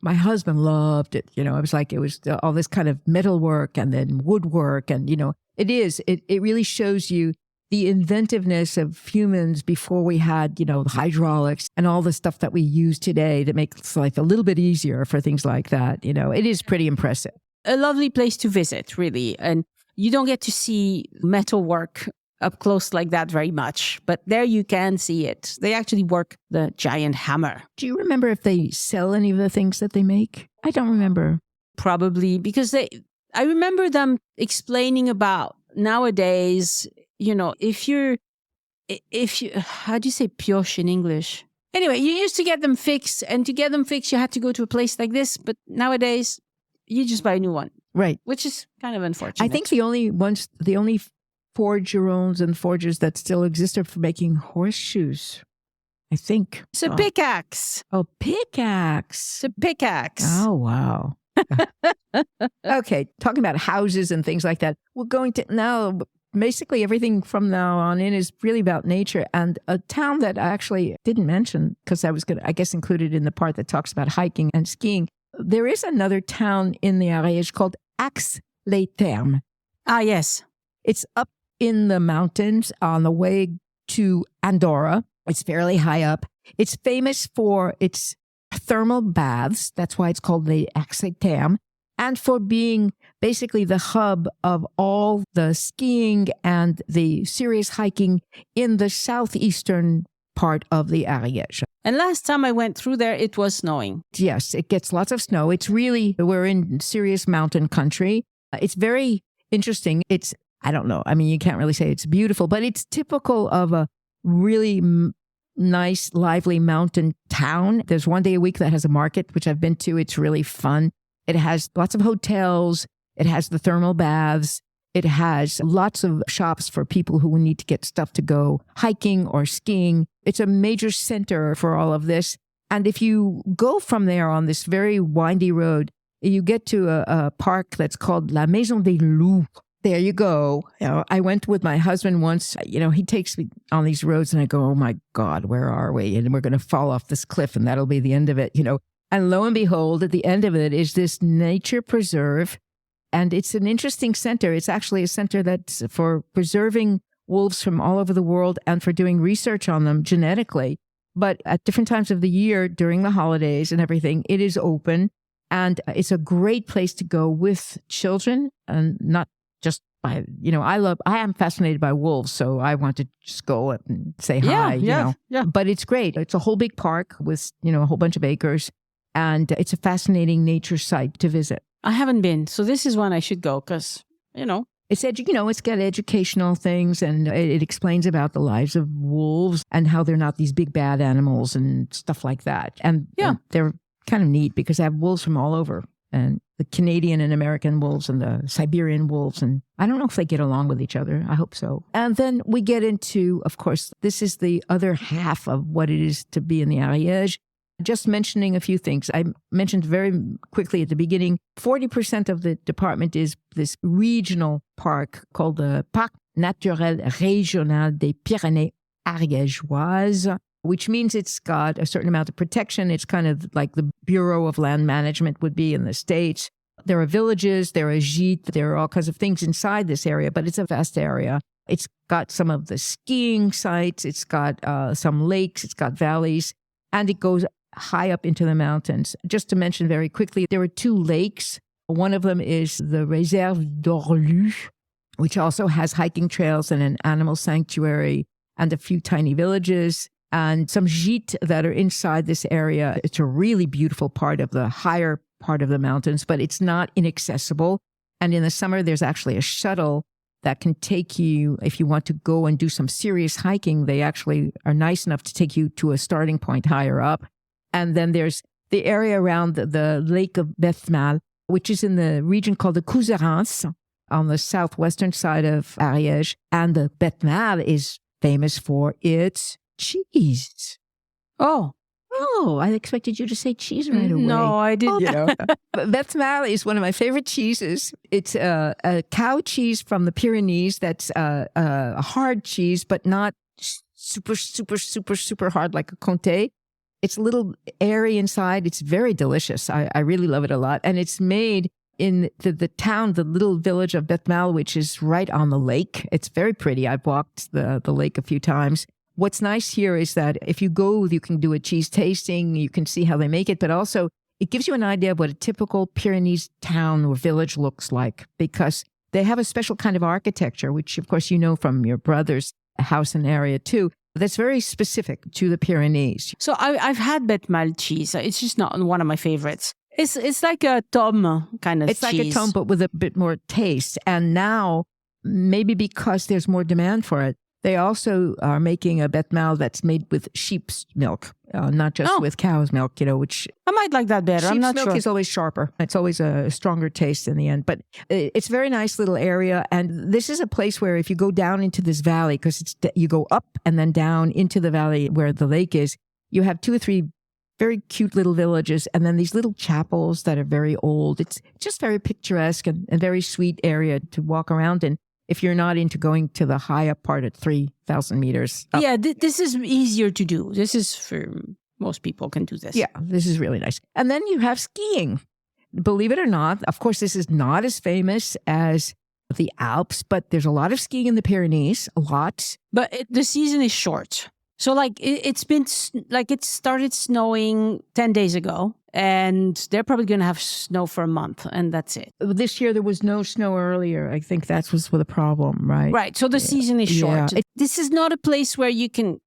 my husband loved it. It was like, it was all this kind of metalwork and then woodwork. And, it really shows you the inventiveness of humans before we had, the hydraulics and all the stuff that we use today that makes life a little bit easier for things like that. It is pretty impressive. A lovely place to visit, really. And you don't get to see metalwork up close like that very much, but there you can see it. They actually work the giant hammer. Do you remember if they sell any of the things that they make? I don't remember. Probably because I remember them explaining about nowadays, if you, how do you say pioche in English? Anyway, you used to get them fixed, and to get them fixed, you had to go to a place like this, but nowadays you just buy a new one. Right. Which is kind of unfortunate. I think the only forgerons and forges that still exist are for making horseshoes, I think. It's a pickaxe. Oh, pickaxe. It's a pickaxe. Oh, wow. Okay, talking about houses and things like that. We're going to now, basically everything from now on in is really about nature. And a town that I actually didn't mention, because I was going to, I guess, include it in the part that talks about hiking and skiing. There is another town in the Ariège called Aix-les-Thermes. Ah, yes. It's up in the mountains on the way to Andorra. It's fairly high up. It's famous for its thermal baths. That's why it's called the Aix-les-Thermes. And for being basically the hub of all the skiing and the serious hiking in the southeastern part of the Ariège. And last time I went through there, it was snowing. Yes, it gets lots of snow. We're in serious mountain country. It's very interesting. I don't know. I mean, you can't really say it's beautiful, but it's typical of a really nice, lively mountain town. There's one day a week that has a market, which I've been to. It's really fun. It has lots of hotels. It has the thermal baths. It has lots of shops for people who need to get stuff to go hiking or skiing. It's a major center for all of this. And if you go from there on this very windy road, you get to a park that's called La Maison des Loups. There you go. I went with my husband once. He takes me on these roads and I go, oh my God, where are we? And we're going to fall off this cliff and that'll be the end of it, And lo and behold, at the end of it is this nature preserve. And it's an interesting center. It's actually a center that's for preserving wolves from all over the world and for doing research on them genetically. But at different times of the year, during the holidays and everything, it is open. And it's a great place to go with children and not just by, I am fascinated by wolves, so I want to just go and say hi, Yeah. But it's great. It's a whole big park with, a whole bunch of acres, and it's a fascinating nature site to visit. I haven't been, so this is one I should go because, It's got educational things, and it explains about the lives of wolves and how they're not these big bad animals and stuff like that. And they're kind of neat because they have wolves from all over and the Canadian and American wolves and the Siberian wolves. And I don't know if they get along with each other. I hope so. And then we get into, of course, this is the other half of what it is to be in the Ariège. Just mentioning a few things. I mentioned very quickly at the beginning, 40% of the department is this regional park called the Parc Naturel Régional des Pyrénées Ariégeoises, which means it's got a certain amount of protection. It's kind of like the Bureau of Land Management would be in the States. There are villages, there are gîtes, there are all kinds of things inside this area, but it's a vast area. It's got some of the skiing sites, it's got some lakes, it's got valleys, and it goes high up into the mountains. Just to mention very quickly, there are 2 lakes. One of them is the Réserve d'Orlu, which also has hiking trails and an animal sanctuary and a few tiny villages and some gîtes that are inside this area. It's a really beautiful part of the higher part of the mountains, but it's not inaccessible. And in the summer, there's actually a shuttle that can take you, if you want to go and do some serious hiking, they actually are nice enough to take you to a starting point higher up. And then there's the area around the Lake of Bethmal, which is in the region called the Couserans on the southwestern side of Ariège. And the Bethmal is famous for its cheese. Oh, I expected you to say cheese right away. no, I didn't. You know, Bethmal is one of my favorite cheeses. It's a cow cheese from the Pyrenees that's a hard cheese, but not super, super, super, super hard like a Comté. It's a little airy inside. It's very delicious. I really love it a lot. And it's made in the town, the little village of Bethmal, which is right on the lake. It's very pretty. I've walked the lake a few times. What's nice here is that if you go, you can do a cheese tasting. You can see how they make it, but also it gives you an idea of what a typical Pyrenees town or village looks like, because they have a special kind of architecture, which of course you know from your brother's house and area too. That's very specific to the Pyrenees. So I've had Bethmal cheese. It's just not one of my favorites. It's like a tome kind of cheese. It's like a tome, but with a bit more taste. And now, maybe because there's more demand for it, they also are making a Bethmal that's made with sheep's milk, not just with cow's milk, which... I might like that better. I'm not sure. Sheep's milk is always sharper. It's always a stronger taste in the end. But it's a very nice little area. And this is a place where if you go down into this valley, because you go up and then down into the valley where the lake is, you have 2 or 3 very cute little villages, and then these little chapels that are very old. It's just very picturesque and a very sweet area to walk around in if you're not into going to the high up part at 3,000 meters up. Yeah, this is easier to do. This is for most people can do this. Yeah, this is really nice. And then you have skiing. Believe it or not, of course, this is not as famous as the Alps, but there's a lot of skiing in the Pyrenees, a lot. But the season is short. So it started snowing 10 days ago, and they're probably going to have snow for a month, and that's it. This year there was no snow earlier. I think that was the problem, right? Right. So the season is short. Yeah. This is not a place where you can,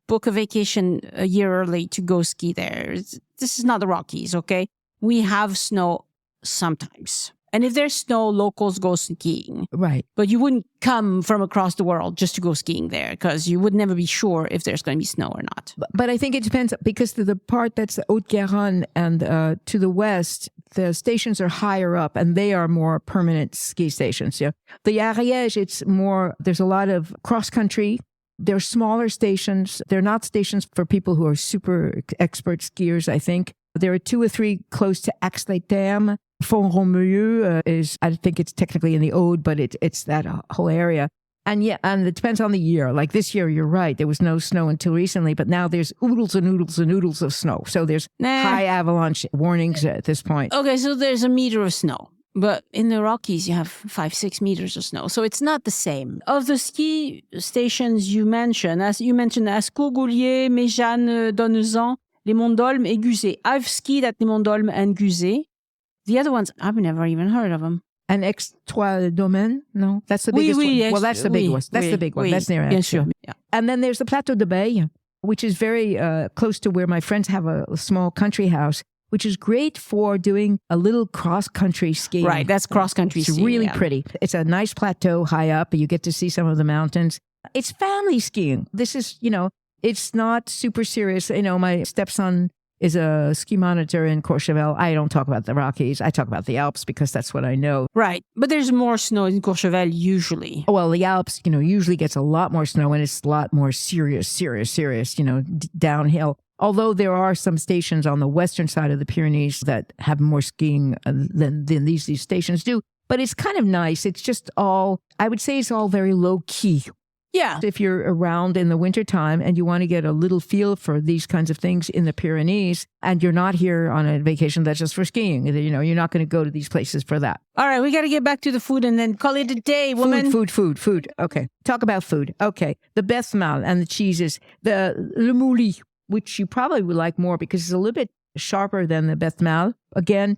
book a vacation a year early to go ski there. This is not the Rockies, okay? We have snow sometimes. And if there's snow, locals go skiing. Right. But you wouldn't come from across the world just to go skiing there, because you would never be sure if there's going to be snow or not. But I think it depends, because the part that's the Haute-Garonne and to the west, the stations are higher up and they are more permanent ski stations. Yeah. The Ariège, it's more, there's a lot of cross-country. They're smaller stations. They're not stations for people who are super expert skiers, I think. There are 2 or 3 close to Aix-les-Thermes. Font-Romeu is, I think it's technically in the Aude, but it's that whole area. And and it depends on the year. Like this year, you're right, there was no snow until recently, but now there's oodles and oodles and oodles of snow. So there's high avalanche warnings at this point. Okay, so there's a meter of snow. But in the Rockies, you have 5-6 meters of snow. So it's not the same. Of the ski stations you mentioned, Ascourgoulier, Méjeanne, Donnezan, Les Monts d'Olme, et Guzet. I've skied at Les Monts d'Olme and Guzet. The other ones, I've never even heard of them. And Aix-Trois-Domaines? No, that's the biggest one. Well, that's the big one. That's the big one. That's near Aix. Sure. Yeah. And then there's the Plateau de Beille, which is very close to where my friends have a small country house, which is great for doing a little cross-country skiing. Right, that's cross-country skiing. It's really pretty. It's a nice plateau high up. You get to see some of the mountains. It's family skiing. This is, it's not super serious. My stepson is a ski monitor in Courchevel. I don't talk about the Rockies. I talk about the Alps because that's what I know. Right. But there's more snow in Courchevel usually. Well, the Alps, usually gets a lot more snow and it's a lot more serious, downhill. Although there are some stations on the western side of the Pyrenees that have more skiing than these stations do. But it's kind of nice. It's just I would say it's all very low key. Yeah. If you're around in the wintertime and you want to get a little feel for these kinds of things in the Pyrenees, and you're not here on a vacation that's just for skiing, you're not going to go to these places for that. All right, we got to get back to the food and then call it a day, woman. Food. Okay. Talk about food. Okay. The beth mal and the cheeses. Le mouli, which you probably would like more because it's a little bit sharper than the beth mal. Again,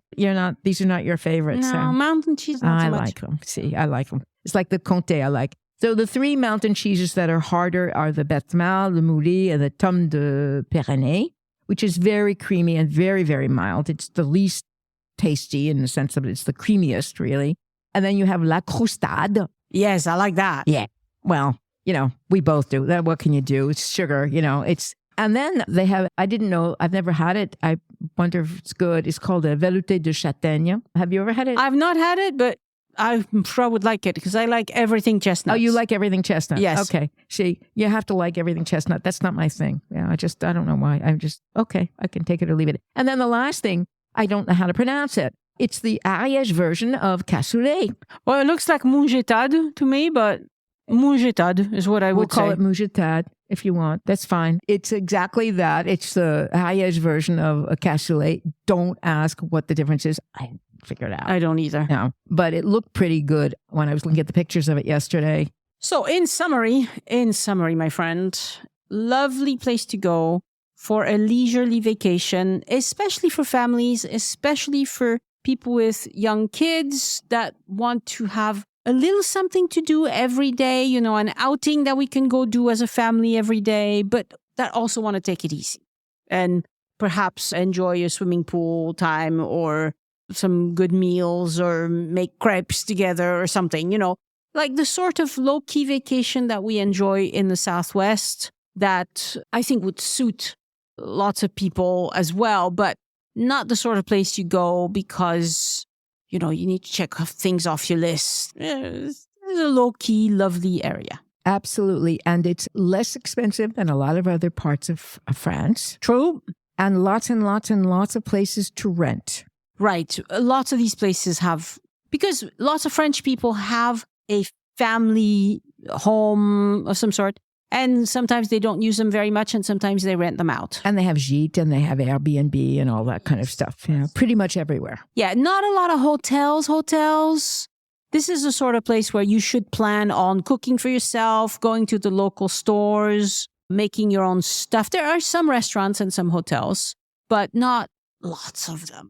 these are not your favorites. No, mountain cheese, not so much. I like them. See, I like them. It's like the comté I like. So the three mountain cheeses that are harder are the beth mal, le mouli, and the tome de Pyrenees, which is very creamy and very, very mild. It's the least tasty in the sense that it's the creamiest, really. And then you have la croustade. Yes, I like that. Yeah. Well, we both do. What can you do? It's sugar, And then they have, I didn't know, I've never had it. I wonder if it's good. It's called a velouté de châtaigne. Have you ever had it? I've not had it, but I'm sure I would like it because I like everything chestnut. Oh, you like everything chestnut? Yes. Okay. See, you have to like everything chestnut. That's not my thing. Yeah, I don't know why. Okay, I can take it or leave it. And then the last thing, I don't know how to pronounce it. It's the Ariège version of cassoulet. Well, it looks like mougetade to me, but mougetade is what I would say. We'll call it mougetade if you want. That's fine. It's exactly that. It's the Ariège version of a cassoulet. Don't ask what the difference is. I figure it out. I don't either. No, but it looked pretty good when I was looking at the pictures of it yesterday. So in summary, my friend, lovely place to go for a leisurely vacation, especially for families, especially for people with young kids that want to have a little something to do every day, an outing that we can go do as a family every day, but that also want to take it easy and perhaps enjoy a swimming pool time or some good meals or make crepes together or something, like the sort of low-key vacation that we enjoy in the Southwest that I think would suit lots of people as well, but not the sort of place you go because, you need to check things off your list. It's a low-key, lovely area. Absolutely. And it's less expensive than a lot of other parts of France. True. And lots of places to rent. Right. Lots of these places because lots of French people have a family home of some sort, and sometimes they don't use them very much, and sometimes they rent them out. And they have Gîte, and they have Airbnb and all that kind of stuff, pretty much everywhere. Yeah, not a lot of hotels. This is the sort of place where you should plan on cooking for yourself, going to the local stores, making your own stuff. There are some restaurants and some hotels, but not lots of them.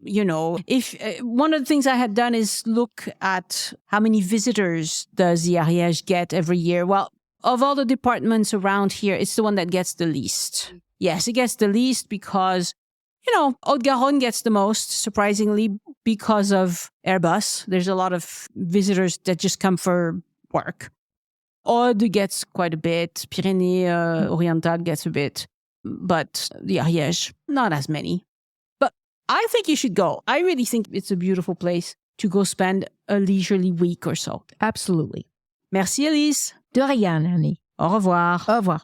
If one of the things I had done is look at how many visitors does the Ariège get every year. Well, of all the departments around here, it's the one that gets the least. Yes, it gets the least because, Haute-Garonne gets the most, surprisingly, because of Airbus. There's a lot of visitors that just come for work. Aude gets quite a bit. Pyrénées Orientales gets a bit. But the Ariège, not as many. I think you should go. I really think it's a beautiful place to go spend a leisurely week or so. Absolutely. Merci, Elyse. De rien, Annie. Au revoir. Au revoir.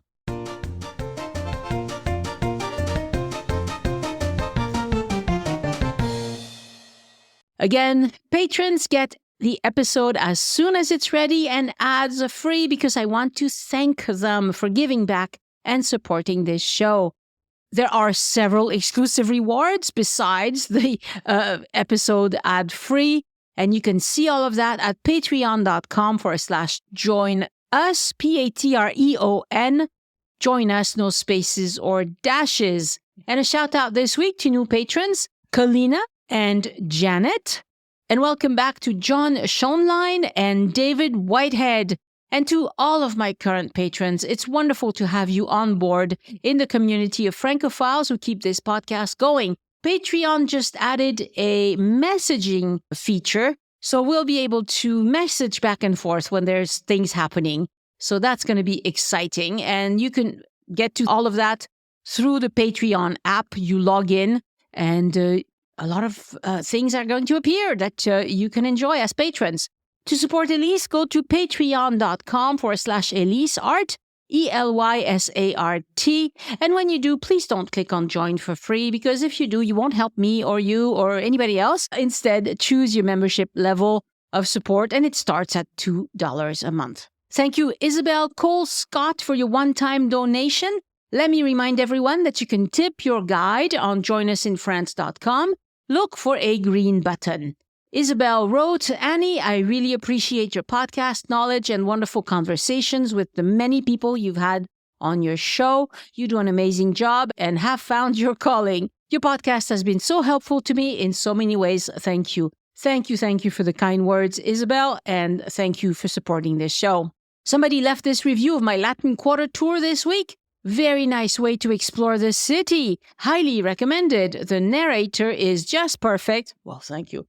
Again, patrons get the episode as soon as it's ready and ads are free because I want to thank them for giving back and supporting this show. There are several exclusive rewards besides the episode ad-free, and you can see all of that at patreon.com/join us, Patreon. Join us, no spaces or dashes. And a shout out this week to new patrons, Kalina and Janet. And welcome back to John Schoenlein and David Whitehead. And to all of my current patrons, it's wonderful to have you on board in the community of Francophiles who keep this podcast going. Patreon just added a messaging feature, so we'll be able to message back and forth when there's things happening. So that's going to be exciting. And you can get to all of that through the Patreon app. You log in and a lot of things are going to appear that you can enjoy as patrons. To support Elyse, go to patreon.com/ElyseArt, ELYSART. And when you do, please don't click on join for free, because if you do, you won't help me or you or anybody else. Instead, choose your membership level of support, and it starts at $2 a month. Thank you, Isabel Cole Scott, for your one-time donation. Let me remind everyone that you can tip your guide on joinusinfrance.com. Look for a green button. Isabel wrote, Annie, I really appreciate your podcast knowledge and wonderful conversations with the many people you've had on your show. You do an amazing job and have found your calling. Your podcast has been so helpful to me in so many ways. Thank you. Thank you for the kind words, Isabel, and thank you for supporting this show. Somebody left this review of my Latin Quarter tour this week. Very nice way to explore the city. Highly recommended. The narrator is just perfect. Well, thank you.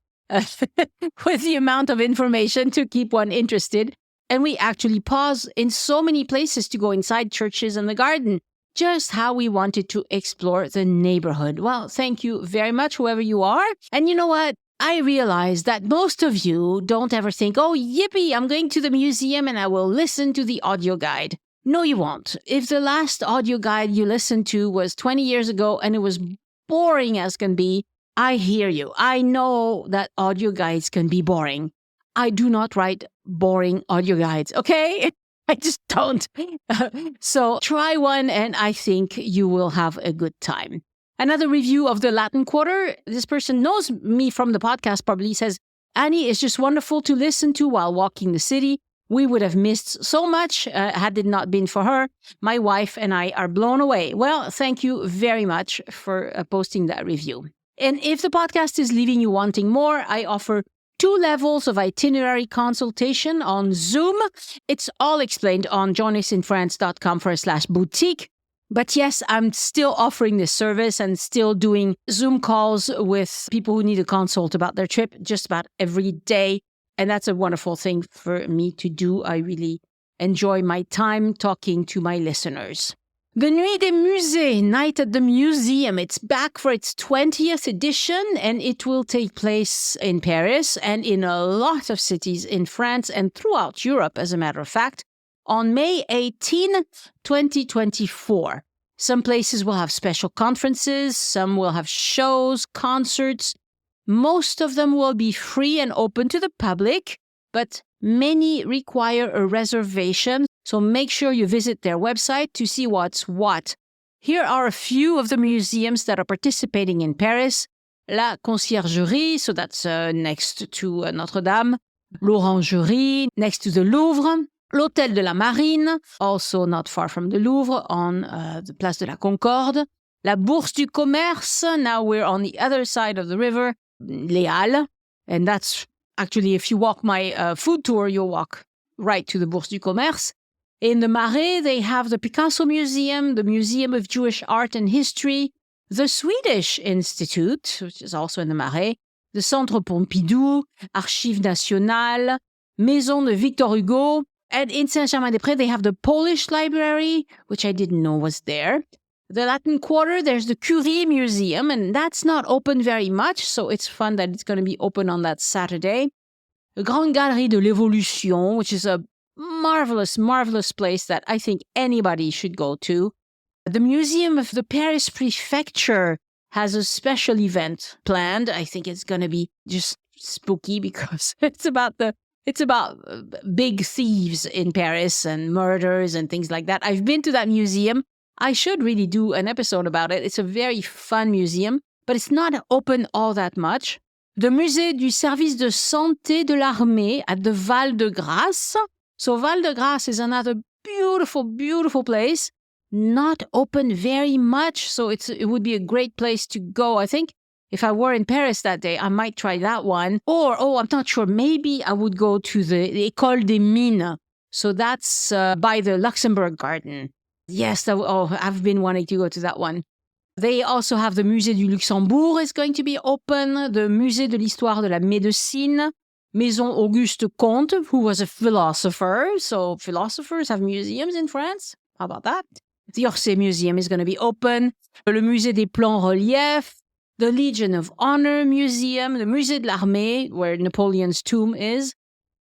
With the amount of information to keep one interested. And we actually pause in so many places to go inside churches and the garden. Just how we wanted to explore the neighborhood. Well, thank you very much, whoever you are. And you know what? I realize that most of you don't ever think, oh, yippee, I'm going to the museum and I will listen to the audio guide. No, you won't. If the last audio guide you listened to was 20 years ago and it was boring as can be, I hear you. I know that audio guides can be boring. I do not write boring audio guides, okay? I just don't. So try one and I think you will have a good time. Another review of the Latin Quarter. This person knows me from the podcast, probably says, Annie is just wonderful to listen to while walking the city. We would have missed so much had it not been for her. My wife and I are blown away. Well, thank you very much for posting that review. And if the podcast is leaving you wanting more, I offer 2 levels of itinerary consultation on Zoom. It's all explained on joinusinfrance.com/boutique. But yes, I'm still offering this service and still doing Zoom calls with people who need a consult about their trip just about every day. And that's a wonderful thing for me to do. I really enjoy my time talking to my listeners. The Nuit des Musées, Night at the Museum. It's back for its 20th edition, and it will take place in Paris and in a lot of cities in France and throughout Europe, as a matter of fact, on May 18, 2024. Some places will have special conferences, some will have shows, concerts. Most of them will be free and open to the public, but many require a reservation, so make sure you visit their website to see what's what. Here are a few of the museums that are participating in Paris. La Conciergerie, so that's next to Notre-Dame. L'Orangerie, next to the Louvre. L'Hôtel de la Marine, also not far from the Louvre, on the Place de la Concorde. La Bourse du Commerce, now we're on the other side of the river. Les Halles, and that's actually, if you walk my food tour, you'll walk right to the Bourse du Commerce. In the Marais, they have the Picasso Museum, the Museum of Jewish Art and History, the Swedish Institute, which is also in the Marais, the Centre Pompidou, Archives Nationales, Maison de Victor Hugo, and in Saint-Germain-des-Prés, they have the Polish Library, which I didn't know was there. The Latin Quarter, there's the Curie Museum, and that's not open very much, so it's fun that it's going to be open on that Saturday. The Grande Galerie de l'Évolution, which is a marvelous, marvelous place that I think anybody should go to. The Museum of the Paris Prefecture has a special event planned. I think it's going to be just spooky because it's about big thieves in Paris and murders and things like that. I've been to that museum. I should really do an episode about it. It's a very fun museum, but it's not open all that much. The Musée du Service de Santé de l'Armée at the Val-de-Grâce. So Val-de-Grâce is another beautiful, beautiful place. Not open very much, so it would be a great place to go. I think if I were in Paris that day, I might try that one. Or, I'm not sure, maybe I would go to the École des Mines. So that's by the Luxembourg Garden. Yes, I've been wanting to go to that one. They also have the Musée du Luxembourg is going to be open, the Musée de l'Histoire de la Médecine, Maison Auguste Comte, who was a philosopher. So philosophers have museums in France. How about that? The Orsay Museum is going to be open. Le Musée des Plans Reliefs, the Legion of Honor Museum, the Musée de l'Armée, where Napoleon's tomb is.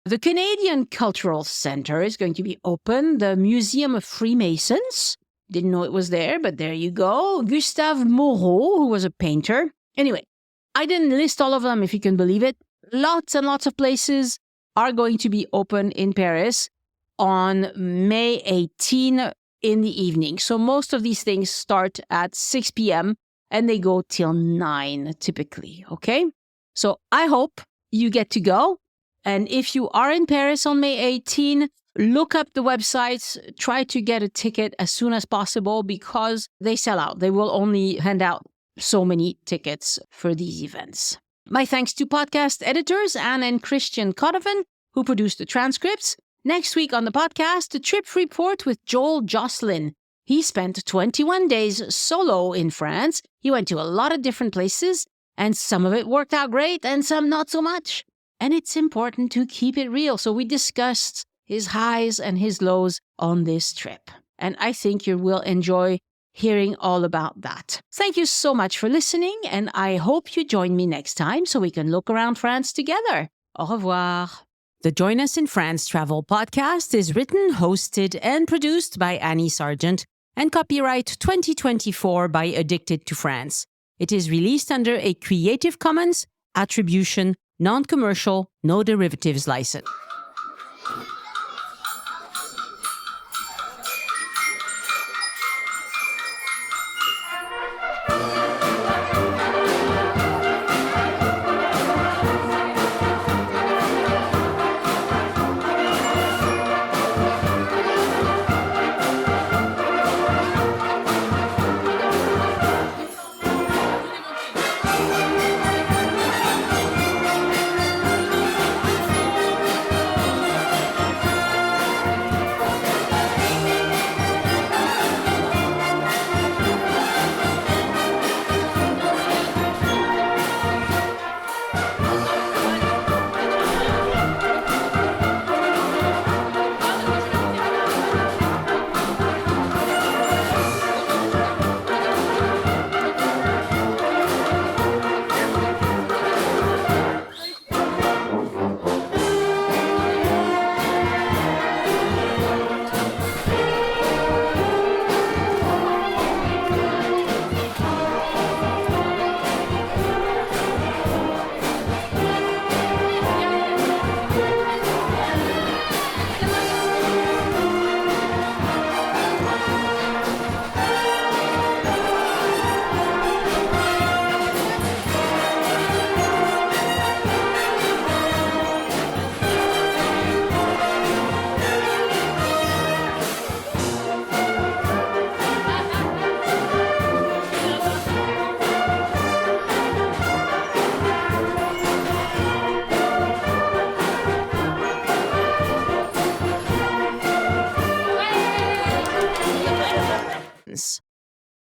The Canadian Cultural Center is going to be open. The Museum of Freemasons. Didn't know it was there, but there you go. Gustave Moreau, who was a painter. Anyway, I didn't list all of them, if you can believe it. Lots and lots of places are going to be open in Paris on May 18 in the evening. So most of these things start at 6 p.m. and they go till 9 typically, okay? So I hope you get to go. And if you are in Paris on May 18, look up the websites, try to get a ticket as soon as possible because they sell out. They will only hand out so many tickets for these events. My thanks to podcast editors Anne and Christian Codovan, who produced the transcripts. Next week on the podcast, a trip report with Joel Jocelyn. He spent 21 days solo in France. He went to a lot of different places, and some of it worked out great and some not so much. And it's important to keep it real. So we discussed his highs and his lows on this trip. And I think you will enjoy hearing all about that. Thank you so much for listening, and I hope you join me next time so we can look around France together. Au revoir. The Join Us in France Travel podcast is written, hosted, and produced by Annie Sargent and copyright 2024 by Addicted to France. It is released under a Creative Commons Attribution, Non-Commercial, No Derivatives license.